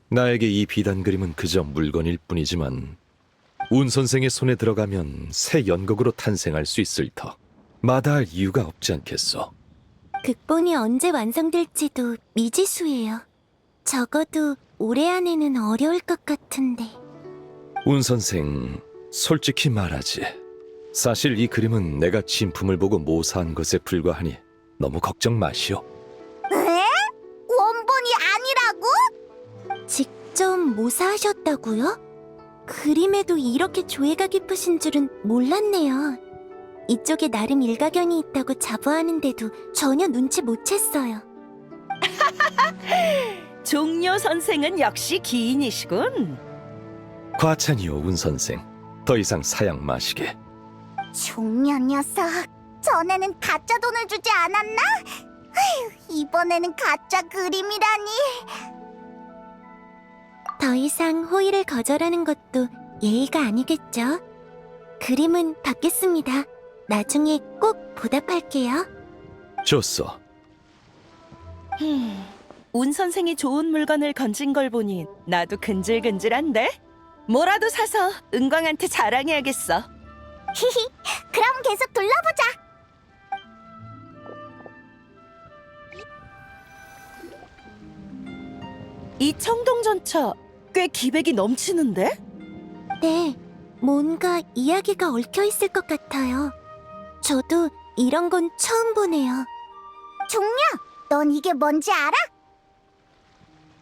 나에게 이 비단 그림은 그저 물건일 뿐이지만 운 선생의 손에 들어가면 새 연극으로 탄생할 수 있을 터 마다할 이유가 없지 않겠소. 극본이 언제 완성될지도 미지수예요. 적어도 올해 안에는 어려울 것 같은데. 운 선생, 솔직히 말하지. 사실 이 그림은 내가 진품을 보고 모사한 것에 불과하니 너무 걱정 마시오. 에? 원본이 아니라고? 직접 모사하셨다고요? 그림에도 이렇게 조예가 깊으신 줄은 몰랐네요. 이쪽에 나름 일가견이 있다고 자부하는데도 전혀 눈치 못 챘어요. 종려 선생은 역시 기인이시군. 과찬이오, 운 선생. 더 이상 사양 마시게. 종려 녀석, 전에는 가짜 돈을 주지 않았나? 아휴, 이번에는 가짜 그림이라니. 더 이상 호의를 거절하는 것도 예의가 아니겠죠? 그림은 받겠습니다. 나중에 꼭 보답할게요. 좋소. 운 선생이 좋은 물건을 건진 걸 보니 나도 근질근질한데? 뭐라도 사서 은광한테 자랑해야겠어. 히히, 그럼 계속 둘러보자. 이 청동전차 꽤 기백이 넘치는데? 네, 뭔가 이야기가 얽혀 있을 것 같아요. 저도 이런 건 처음 보네요. 종려, 넌 이게 뭔지 알아?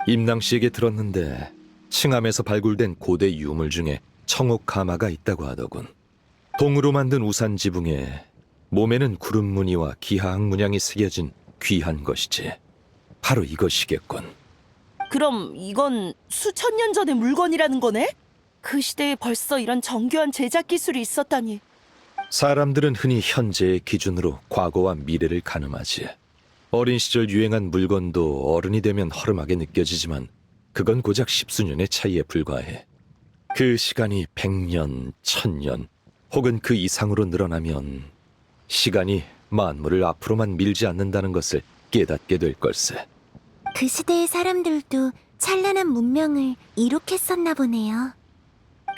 임낭 씨에게 들었는데 칭암에서 발굴된 고대 유물 중에 청옥가마가 있다고 하더군. 동으로 만든 우산 지붕에 몸에는 구름 무늬와 기하학 문양이 새겨진 귀한 것이지. 바로 이것이겠군. 그럼 이건 수천 년 전의 물건이라는 거네? 그 시대에 벌써 이런 정교한 제작 기술이 있었다니. 사람들은 흔히 현재의 기준으로 과거와 미래를 가늠하지. 어린 시절 유행한 물건도 어른이 되면 허름하게 느껴지지만 그건 고작 십수년의 차이에 불과해. 그 시간이 100년, 1000년 혹은 그 이상으로 늘어나면 시간이 만물을 앞으로만 밀지 않는다는 것을 깨닫게 될 걸세. 그 시대의 사람들도 찬란한 문명을 이룩했었나 보네요.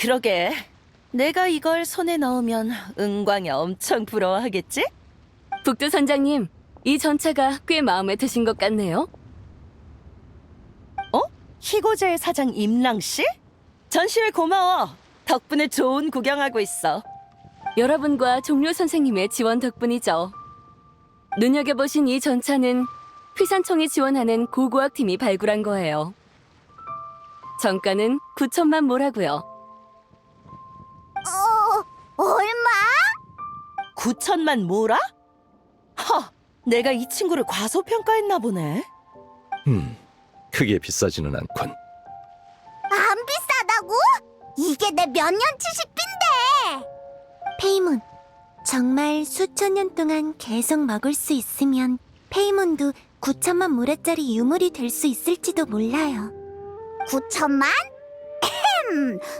그러게. 내가 이걸 손에 넣으면 은광이 엄청 부러워하겠지? 북두 선장님, 이 전차가 꽤 마음에 드신 것 같네요. 희고제의 사장 임랑 씨? 전시회 고마워. 덕분에 좋은 구경하고 있어. 여러분과 종료 선생님의 지원 덕분이죠. 눈여겨보신 이 전차는 피산청이 지원하는 고고학 팀이 발굴한 거예요. 정가는 9천만 모라고요. 얼마? 9천만 모라? 내가 이 친구를 과소평가했나 보네. 크게 비싸지는 않군. 안 비싸다고? 이게 내 몇 년치 식비인데. 페이몬, 정말 수천 년 동안 계속 먹을 수 있으면 페이몬도 9천만 모라짜리 유물이 될 수 있을지도 몰라요. 9천만?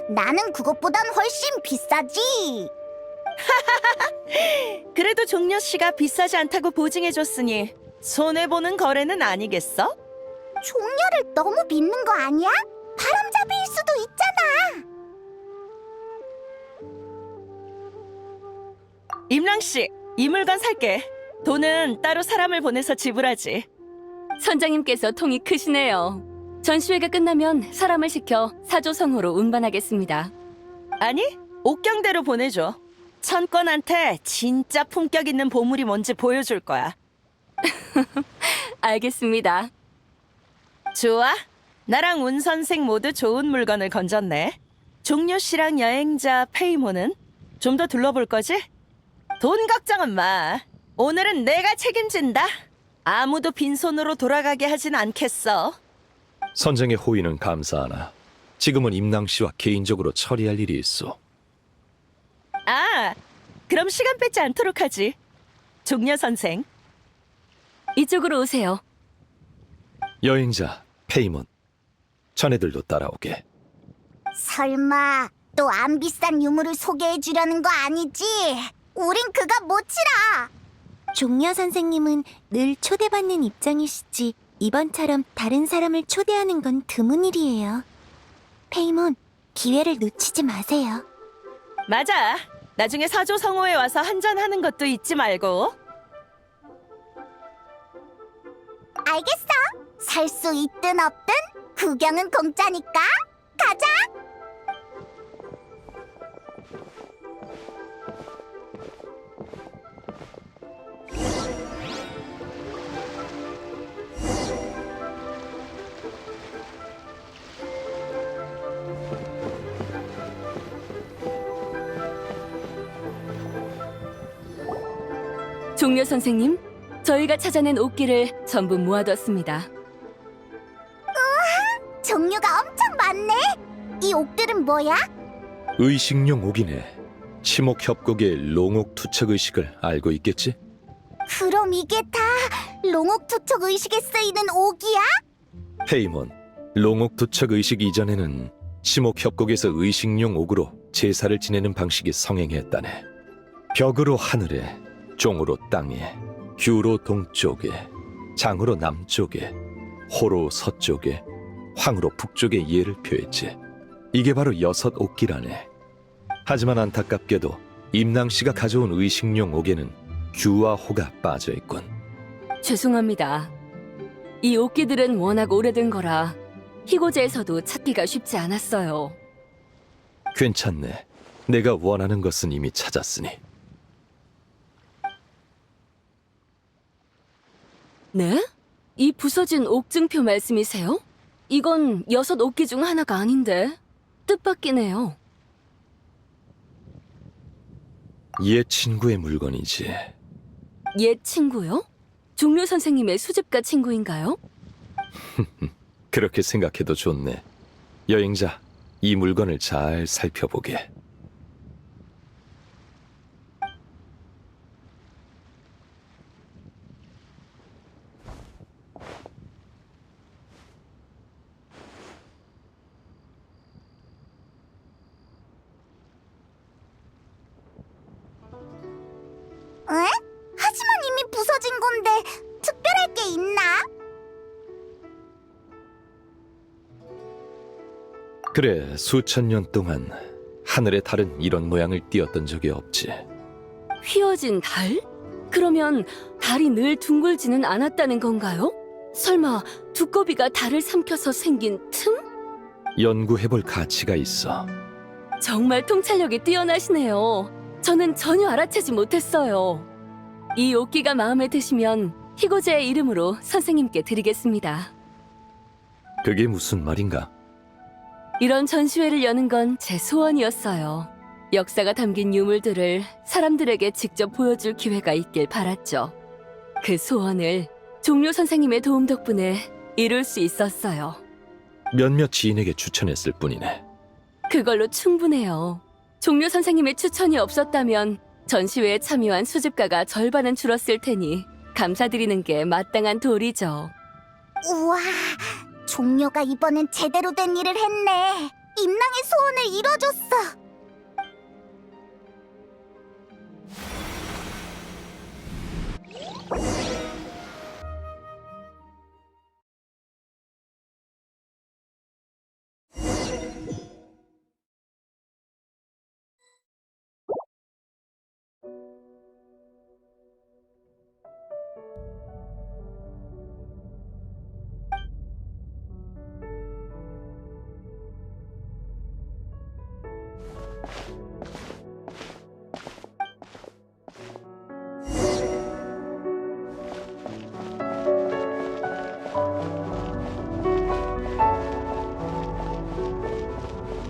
나는 그것보단 훨씬 비싸지. 그래도 종려 씨가 비싸지 않다고 보증해줬으니 손해보는 거래는 아니겠어? 종려를 너무 믿는 거 아니야? 바람잡이일 수도 있잖아. 임랑 씨, 이 물건 살게. 돈은 따로 사람을 보내서 지불하지. 선장님께서 통이 크시네요. 전시회가 끝나면 사람을 시켜 사조성호로 운반하겠습니다. 아니, 옥경대로 보내줘. 천권한테 진짜 품격 있는 보물이 뭔지 보여줄 거야. 알겠습니다. 좋아. 나랑 운 선생 모두 좋은 물건을 건졌네. 종려 씨랑 여행자 페이모는 좀 더 둘러볼 거지? 돈 걱정은 마. 오늘은 내가 책임진다. 아무도 빈손으로 돌아가게 하진 않겠어. 선생의 호의는 감사하나 지금은 임낭 씨와 개인적으로 처리할 일이 있어. 그럼 시간 뺏지 않도록 하지. 종려 선생. 이쪽으로 오세요. 여행자 페이몬, 자네들도 따라오게. 설마 또 안 비싼 유물을 소개해 주려는 거 아니지? 우린 그거 못 치라. 종려 선생님은 늘 초대받는 입장이시지 이번처럼 다른 사람을 초대하는 건 드문 일이에요. 페이몬, 기회를 놓치지 마세요. 맞아. 나중에 사조성호에 와서 한잔하는 것도 잊지 말고. 알겠어. 살 수 있든 없든 구경은 공짜니까 가자. 종려 선생님, 저희가 찾아낸 옥기를 전부 모아뒀습니다. 종류가 엄청 많네. 이 옥들은 뭐야? 의식용 옥이네. 치목협곡의 롱옥 투척 의식을 알고 있겠지? 그럼 이게 다 롱옥 투척 의식에 쓰이는 옥이야? 페이몬, 롱옥 투척 의식 이전에는 치목협곡에서 의식용 옥으로 제사를 지내는 방식이 성행했다네. 벽으로 하늘에, 종으로 땅에, 규로 동쪽에, 장으로 남쪽에, 호로 서쪽에, 황으로 북쪽에 예를 표했지. 이게 바로 6 옥기라네. 하지만 안타깝게도 임낭 씨가 가져온 의식용 옥에는 규와 호가 빠져있군. 죄송합니다. 이 옥기들은 워낙 오래된 거라 희고제에서도 찾기가 쉽지 않았어요. 괜찮네. 내가 원하는 것은 이미 찾았으니. 네? 이 부서진 옥증표 말씀이세요? 이건 6 옥기 중 하나가 아닌데 뜻밖이네요. 옛 친구의 물건이지. 옛 친구요? 종묘 선생님의 수집가 친구인가요? 그렇게 생각해도 좋네. 여행자, 이 물건을 잘 살펴보게. 에? 하지만 이미 부서진 건데 특별할 게 있나? 그래, 수천 년 동안 하늘의 달은 이런 모양을 띄었던 적이 없지. 휘어진 달? 그러면 달이 늘 둥글지는 않았다는 건가요? 설마 두꺼비가 달을 삼켜서 생긴 틈? 연구해볼 가치가 있어. 정말 통찰력이 뛰어나시네요. 저는 전혀 알아채지 못했어요. 이 옥기가 마음에 드시면 희고제의 이름으로 선생님께 드리겠습니다. 그게 무슨 말인가? 이런 전시회를 여는 건 제 소원이었어요. 역사가 담긴 유물들을 사람들에게 직접 보여줄 기회가 있길 바랐죠. 그 소원을 종묘 선생님의 도움 덕분에 이룰 수 있었어요. 몇몇 지인에게 추천했을 뿐이네. 그걸로 충분해요. 종묘 선생님의 추천이 없었다면 전시회에 참여한 수집가가 절반은 줄었을 테니 감사드리는 게 마땅한 도리죠. 우와, 종묘가 이번엔 제대로 된 일을 했네. 임랑의 소원을 이뤄줬어.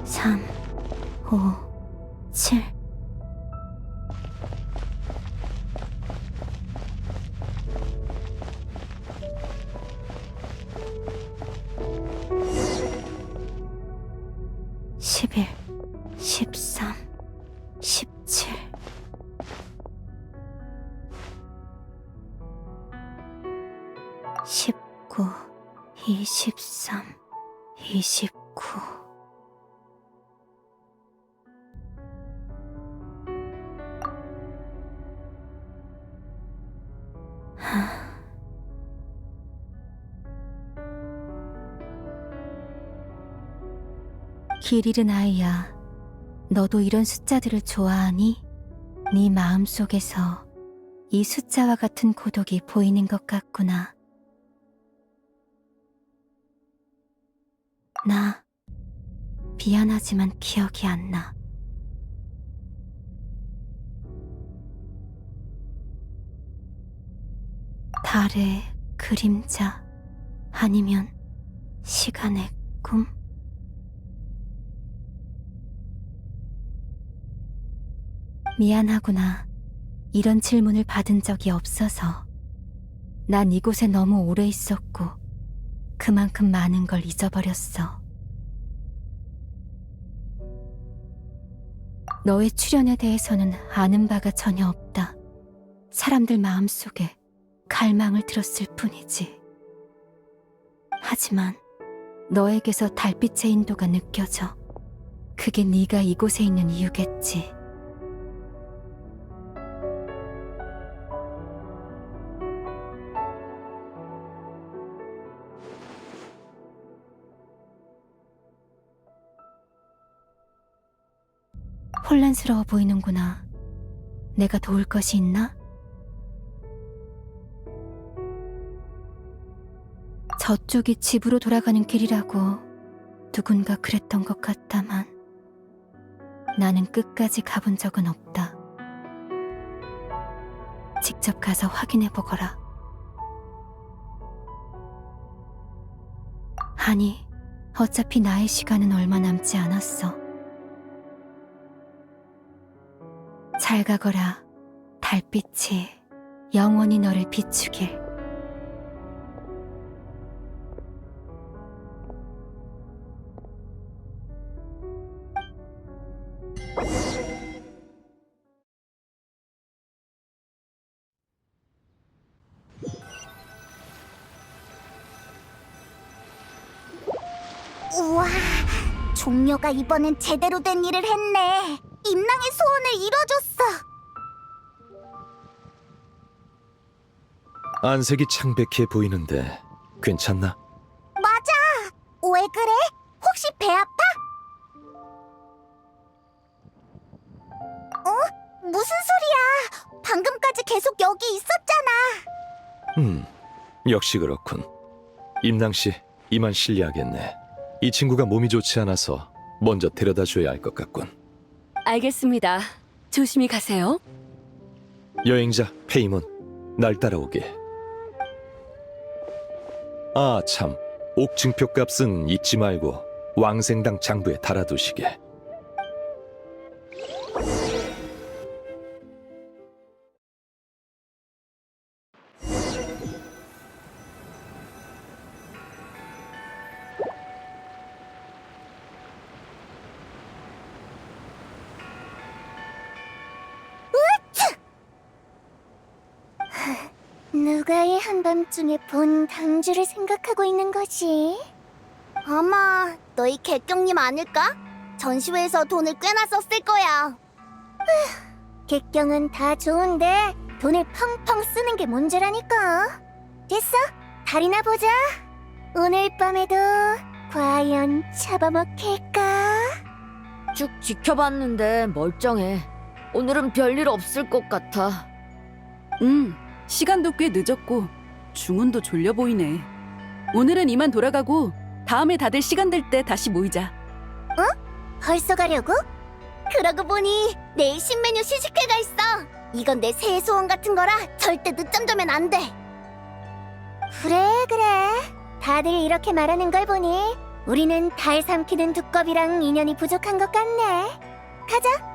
삼, 오, 7. (11) 13 17 19 23 29 길 잃은 아이야, 너도 이런 숫자들을 좋아하니? 네 마음속에서 이 숫자와 같은 고독이 보이는 것 같구나. 나 미안하지만 기억이 안 나. 달의 그림자 아니면 시간의 꿈? 미안하구나. 이런 질문을 받은 적이 없어서. 난 이곳에 너무 오래 있었고 그만큼 많은 걸 잊어버렸어. 너의 출연에 대해서는 아는 바가 전혀 없다. 사람들 마음속에 갈망을 들었을 뿐이지. 하지만 너에게서 달빛의 인도가 느껴져. 그게 네가 이곳에 있는 이유겠지. 혼란스러워 보이는구나. 내가 도울 것이 있나? 저쪽이 집으로 돌아가는 길이라고 누군가 그랬던 것 같다만 나는 끝까지 가본 적은 없다. 직접 가서 확인해보거라. 아니, 어차피 나의 시간은 얼마 남지 않았어. 잘 가거라. 달빛이 영원히 너를 비추길. 우와, 종려가 이번엔 제대로 된 일을 했네. 임랑의 소원을 이뤄줬어. 안색이 창백해 보이는데 괜찮나? 맞아. 왜 그래? 혹시 배 아파? 무슨 소리야? 방금까지 계속 여기 있었잖아. 역시 그렇군. 임낭 씨, 이만 실례하겠네. 이 친구가 몸이 좋지 않아서 먼저 데려다 줘야 할 것 같군. 알겠습니다. 조심히 가세요. 여행자 페이몬, 날 따라오게. 아 참, 옥증표 값은 잊지 말고 왕생당 장부에 달아두시게. 누가 이 한밤중에 본 당주를 생각하고 있는 거지? 아마 너희 객경님 아닐까? 전시회에서 돈을 꽤나 썼을 거야. 객경은 다 좋은데 돈을 펑펑 쓰는 게 문제라니까. 됐어, 달이나 보자. 오늘 밤에도 과연 잡아먹힐까? 쭉 지켜봤는데 멀쩡해. 오늘은 별일 없을 것 같아. 시간도 꽤 늦었고 중훈도 졸려 보이네. 오늘은 이만 돌아가고 다음에 다들 시간 될 때 다시 모이자. 벌써 가려고? 그러고 보니 내일 신메뉴 시식회가 있어. 이건 내 새해 소원 같은 거라 절대 늦잠 자면 안 돼. 그래. 다들 이렇게 말하는 걸 보니 우리는 달 삼키는 두꺼비랑 인연이 부족한 것 같네. 가자.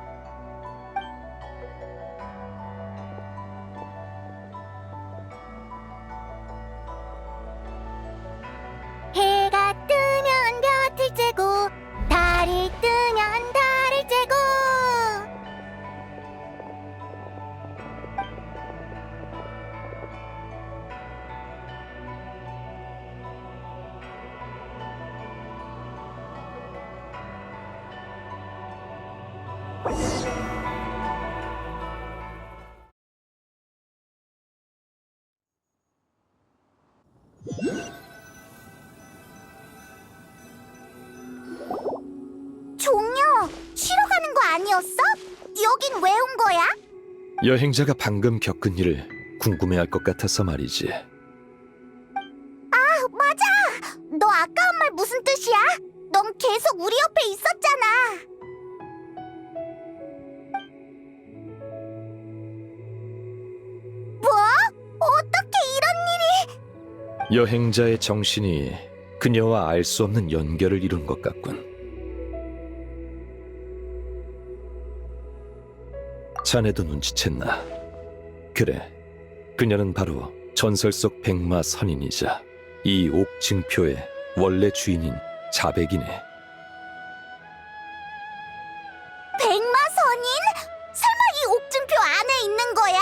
해가 뜨면 볕을 쬐고 달이 뜨면 달을 쬐고. 종려, 쉬러 가는 거 아니었어? 여긴 왜 온 거야? 여행자가 방금 겪은 일을 궁금해할 것 같아서 말이지. 아, 맞아! 너 아까 한 말 무슨 뜻이야? 넌 계속 우리 옆에 있었잖아. 뭐? 어떻게 이런 일이? 여행자의 정신이 그녀와 알 수 없는 연결을 이룬 것 같군. 자네도 눈치챘나? 그래, 그녀는 바로 전설 속 백마 선인이자 이 옥증표의 원래 주인인 자백이네. 백마 선인? 설마 이 옥증표 안에 있는 거야?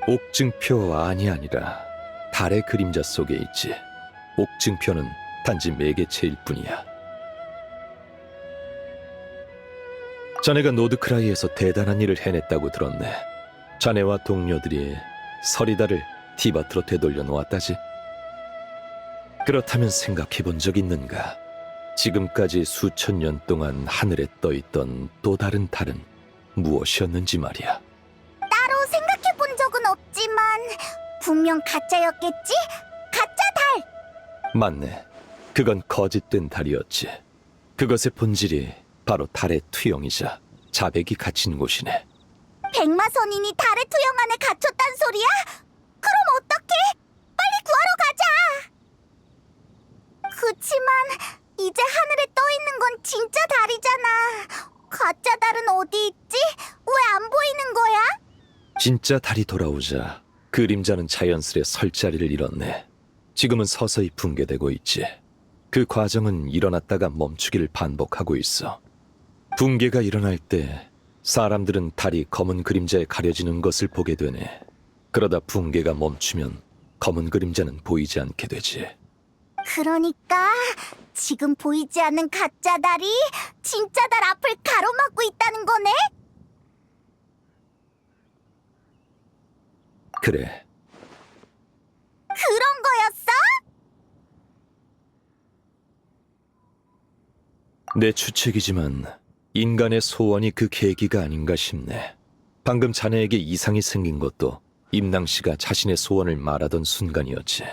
옥증표 안이 아니라 달의 그림자 속에 있지. 옥증표는 단지 매개체일 뿐이야. 자네가 노드크라이에서 대단한 일을 해냈다고 들었네. 자네와 동료들이 서리다를 티바트로 되돌려 놓았다지. 그렇다면 생각해본 적 있는가? 지금까지 수천 년 동안 하늘에 떠있던 또 다른 달은 무엇이었는지 말이야. 따로 생각해본 적은 없지만 분명 가짜였겠지? 가짜 달! 맞네. 그건 거짓된 달이었지. 그것의 본질이 바로 달의 투영이자 자백이 갇힌 곳이네. 백마선인이 달의 투영 안에 갇혔단 소리야? 그럼 어떡해? 빨리 구하러 가자! 그치만 이제 하늘에 떠 있는 건 진짜 달이잖아. 가짜 달은 어디 있지? 왜 안 보이는 거야? 진짜 달이 돌아오자 그림자는 자연스레 설 자리를 잃었네. 지금은 서서히 붕괴되고 있지. 그 과정은 일어났다가 멈추기를 반복하고 있어. 붕괴가 일어날 때 사람들은 달이 검은 그림자에 가려지는 것을 보게 되네. 그러다 붕괴가 멈추면 검은 그림자는 보이지 않게 되지. 그러니까 지금 보이지 않는 가짜 달이 진짜 달 앞을 가로막고 있다는 거네? 그래, 그런 거였어? 내 추측이지만 인간의 소원이 그 계기가 아닌가 싶네. 방금 자네에게 이상이 생긴 것도 임낭씨가 자신의 소원을 말하던 순간이었지.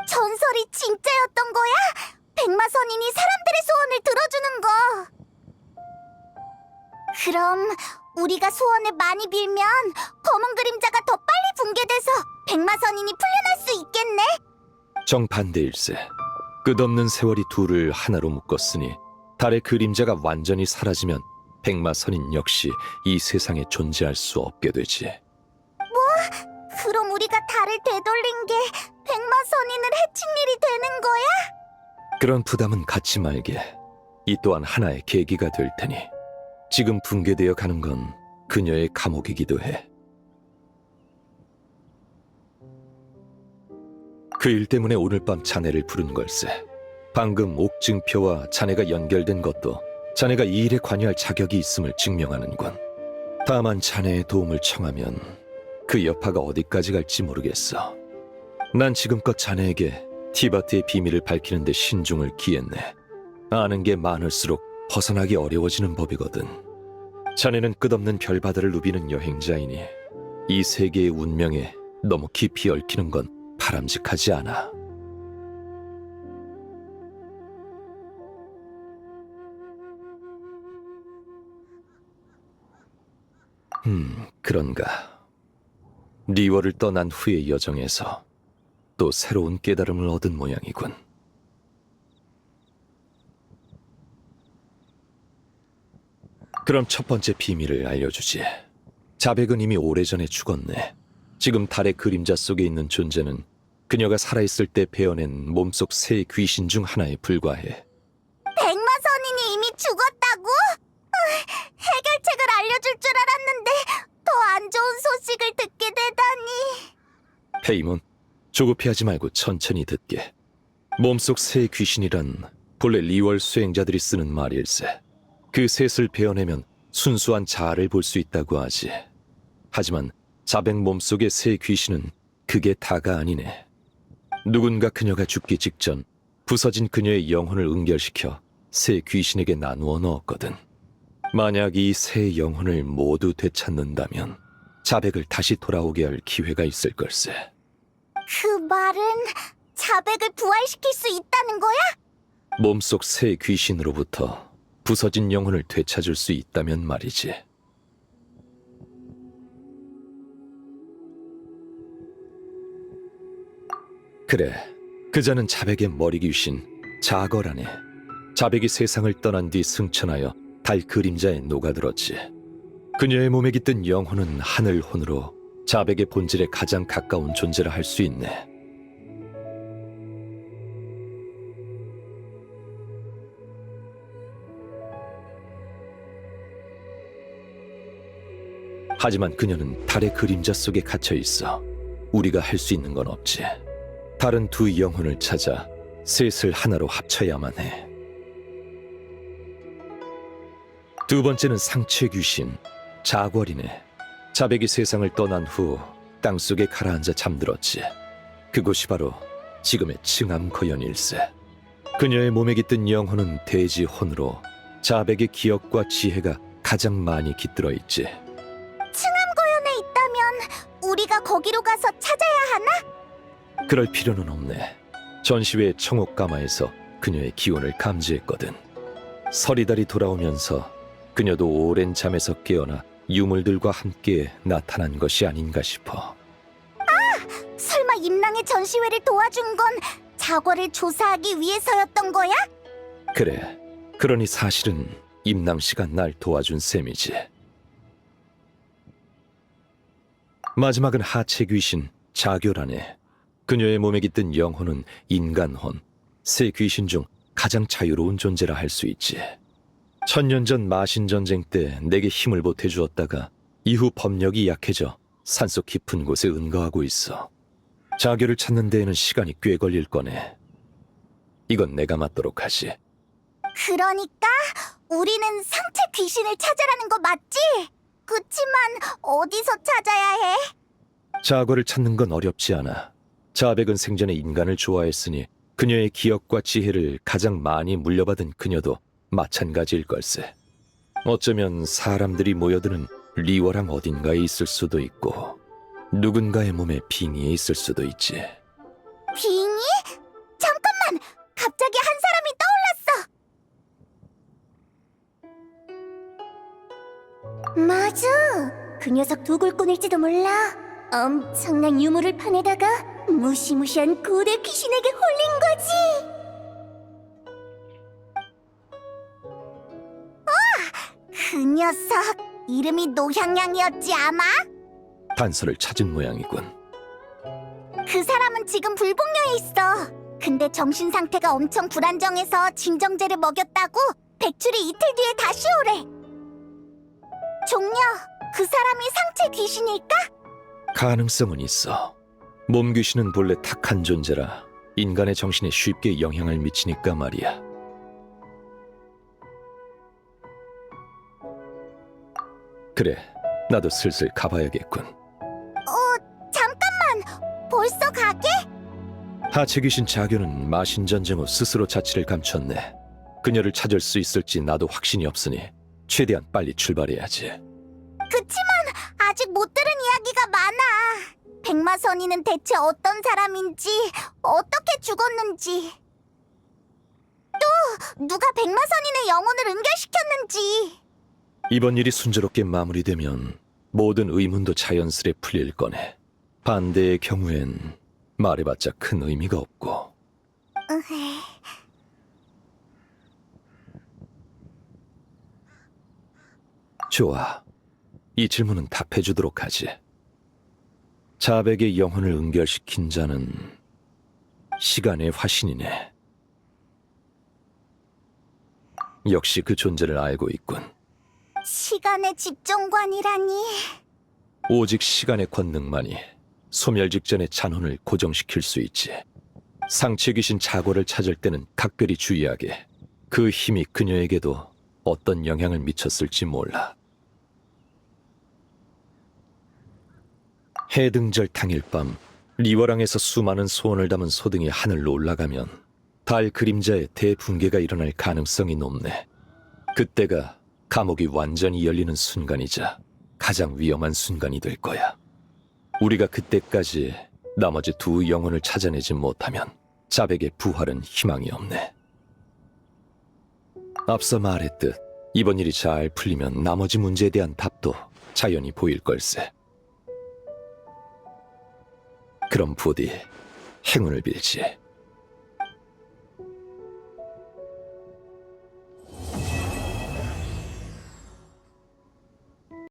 전설이 진짜였던 거야? 백마선인이 사람들의 소원을 들어주는 거. 그럼 우리가 소원을 많이 빌면 검은 그림자가 더 빨리 붕괴돼서 백마선인이 풀려날 수 있겠네? 정반대일세. 끝없는 세월이 둘을 하나로 묶었으니 달의 그림자가 완전히 사라지면 백마선인 역시 이 세상에 존재할 수 없게 되지. 그럼 우리가 달을 되돌린 게 백마선인을 해친 일이 되는 거야? 그런 부담은 갖지 말게. 이 또한 하나의 계기가 될 테니. 지금 붕괴되어 가는 건 그녀의 감옥이기도 해. 그 일 때문에 오늘 밤 자네를 부른 걸세. 방금 옥증표와 자네가 연결된 것도 자네가 이 일에 관여할 자격이 있음을 증명하는군. 다만 자네의 도움을 청하면 그 여파가 어디까지 갈지 모르겠어. 난 지금껏 자네에게 티바트의 비밀을 밝히는 데 신중을 기했네. 아는 게 많을수록 벗어나기 어려워지는 법이거든. 자네는 끝없는 별바다를 누비는 여행자이니 이 세계의 운명에 너무 깊이 얽히는 건 바람직하지 않아. 그런가. 리월을 떠난 후의 여정에서 또 새로운 깨달음을 얻은 모양이군. 그럼 첫 번째 비밀을 알려주지. 자백은 이미 오래전에 죽었네. 지금 달의 그림자 속에 있는 존재는 그녀가 살아있을 때 베어낸 몸속 새 귀신 중 하나에 불과해. 백마선인이 이미 죽었다고? 해결책을 알려줄 줄 알았는데 더 안 좋은 소식을 듣게 되다니. 페이몬, 조급해하지 말고 천천히 듣게. 몸속 새 귀신이란 본래 리월 수행자들이 쓰는 말일세. 그 셋을 베어내면 순수한 자아를 볼 수 있다고 하지. 하지만 자백 몸속의 새 귀신은 그게 다가 아니네. 누군가 그녀가 죽기 직전 부서진 그녀의 영혼을 응결시켜 새 귀신에게 나누어 넣었거든. 만약 이 새 영혼을 모두 되찾는다면 자백을 다시 돌아오게 할 기회가 있을 걸세. 그 말은 자백을 부활시킬 수 있다는 거야? 몸속 새 귀신으로부터 부서진 영혼을 되찾을 수 있다면 말이지. 그래, 그자는 자백의 머리 귀신 자거라네. 자백이 세상을 떠난 뒤 승천하여 달 그림자에 녹아들었지. 그녀의 몸에 깃든 영혼은 하늘혼으로 자백의 본질에 가장 가까운 존재라 할 수 있네. 하지만 그녀는 달의 그림자 속에 갇혀 있어. 우리가 할 수 있는 건 없지. 다른 두 영혼을 찾아 셋을 하나로 합쳐야만 해. 두 번째는 상체 귀신 자궐이네. 자백이 세상을 떠난 후 땅속에 가라앉아 잠들었지. 그곳이 바로 지금의 층암거연일세. 그녀의 몸에 깃든 영혼은 대지혼으로 자백의 기억과 지혜가 가장 많이 깃들어 있지. 층암거연에 있다면 우리가 거기로 가서 찾아야 하나? 그럴 필요는 없네. 전시회 청옥가마에서 그녀의 기운을 감지했거든. 서리달이 돌아오면서 그녀도 오랜 잠에서 깨어나 유물들과 함께 나타난 것이 아닌가 싶어. 설마 임랑의 전시회를 도와준 건 자과를 조사하기 위해서였던 거야? 그래, 그러니 사실은 임랑 씨가 날 도와준 셈이지. 마지막은 하체 귀신 자교라네. 그녀의 몸에 깃든 영혼은 인간혼, 세 귀신 중 가장 자유로운 존재라 할 수 있지. 1000년 전 마신 전쟁 때 내게 힘을 보태주었다가 이후 법력이 약해져 산속 깊은 곳에 은거하고 있어. 자교를 찾는 데에는 시간이 꽤 걸릴 거네. 이건 내가 맡도록 하지. 그러니까 우리는 상체 귀신을 찾아라는 거 맞지? 그치만 어디서 찾아야 해? 자거를 찾는 건 어렵지 않아. 자백은 생전에 인간을 좋아했으니 그녀의 기억과 지혜를 가장 많이 물려받은 그녀도 마찬가지일 걸세. 어쩌면 사람들이 모여드는 리워랑 어딘가에 있을 수도 있고 누군가의 몸에 빙의에 있을 수도 있지. 빙의? 잠깐만! 갑자기 한 사람이 떠올랐어! 맞아! 그 녀석 도굴꾼일지도 몰라. 엄청난 유물을 파내다가 무시무시한 고대 귀신에게 홀린 거지! 그 녀석 이름이 노향양이었지 아마? 단서를 찾은 모양이군. 그 사람은 지금 불복녀에 있어. 근데 정신 상태가 엄청 불안정해서 진정제를 먹였다고 백출이 이틀 뒤에 다시 오래. 종려, 그 사람이 상체 귀신일까? 가능성은 있어. 몸 귀신은 본래 탁한 존재라 인간의 정신에 쉽게 영향을 미치니까 말이야. 그래, 나도 슬슬 가봐야겠군. 잠깐만! 벌써 가게? 하체 귀신 자교는 마신 전쟁 후 스스로 자취를 감췄네. 그녀를 찾을 수 있을지 나도 확신이 없으니 최대한 빨리 출발해야지. 그치만 아직 못 들은 이야기가 많아. 백마선이는 대체 어떤 사람인지, 어떻게 죽었는지, 또 누가 백마선인의 영혼을 은결시켰는지. 이번 일이 순조롭게 마무리되면 모든 의문도 자연스레 풀릴 거네. 반대의 경우엔 말해봤자 큰 의미가 없고. 좋아. 이 질문은 답해주도록 하지. 자백의 영혼을 은결시킨 자는 시간의 화신이네. 역시 그 존재를 알고 있군. 시간의 집정관이라니. 오직 시간의 권능만이 소멸 직전의 잔혼을 고정시킬 수 있지. 상체 귀신 자고를 찾을 때는 각별히 주의하게. 그 힘이 그녀에게도 어떤 영향을 미쳤을지 몰라. 해등절 당일 밤 리워랑에서 수많은 소원을 담은 소등이 하늘로 올라가면 달 그림자의 대붕괴가 일어날 가능성이 높네. 그때가 감옥이 완전히 열리는 순간이자 가장 위험한 순간이 될 거야. 우리가 그때까지 나머지 두 영혼을 찾아내지 못하면 자백의 부활은 희망이 없네. 앞서 말했듯 이번 일이 잘 풀리면 나머지 문제에 대한 답도 자연히 보일 걸세. 그럼 부디 행운을 빌지.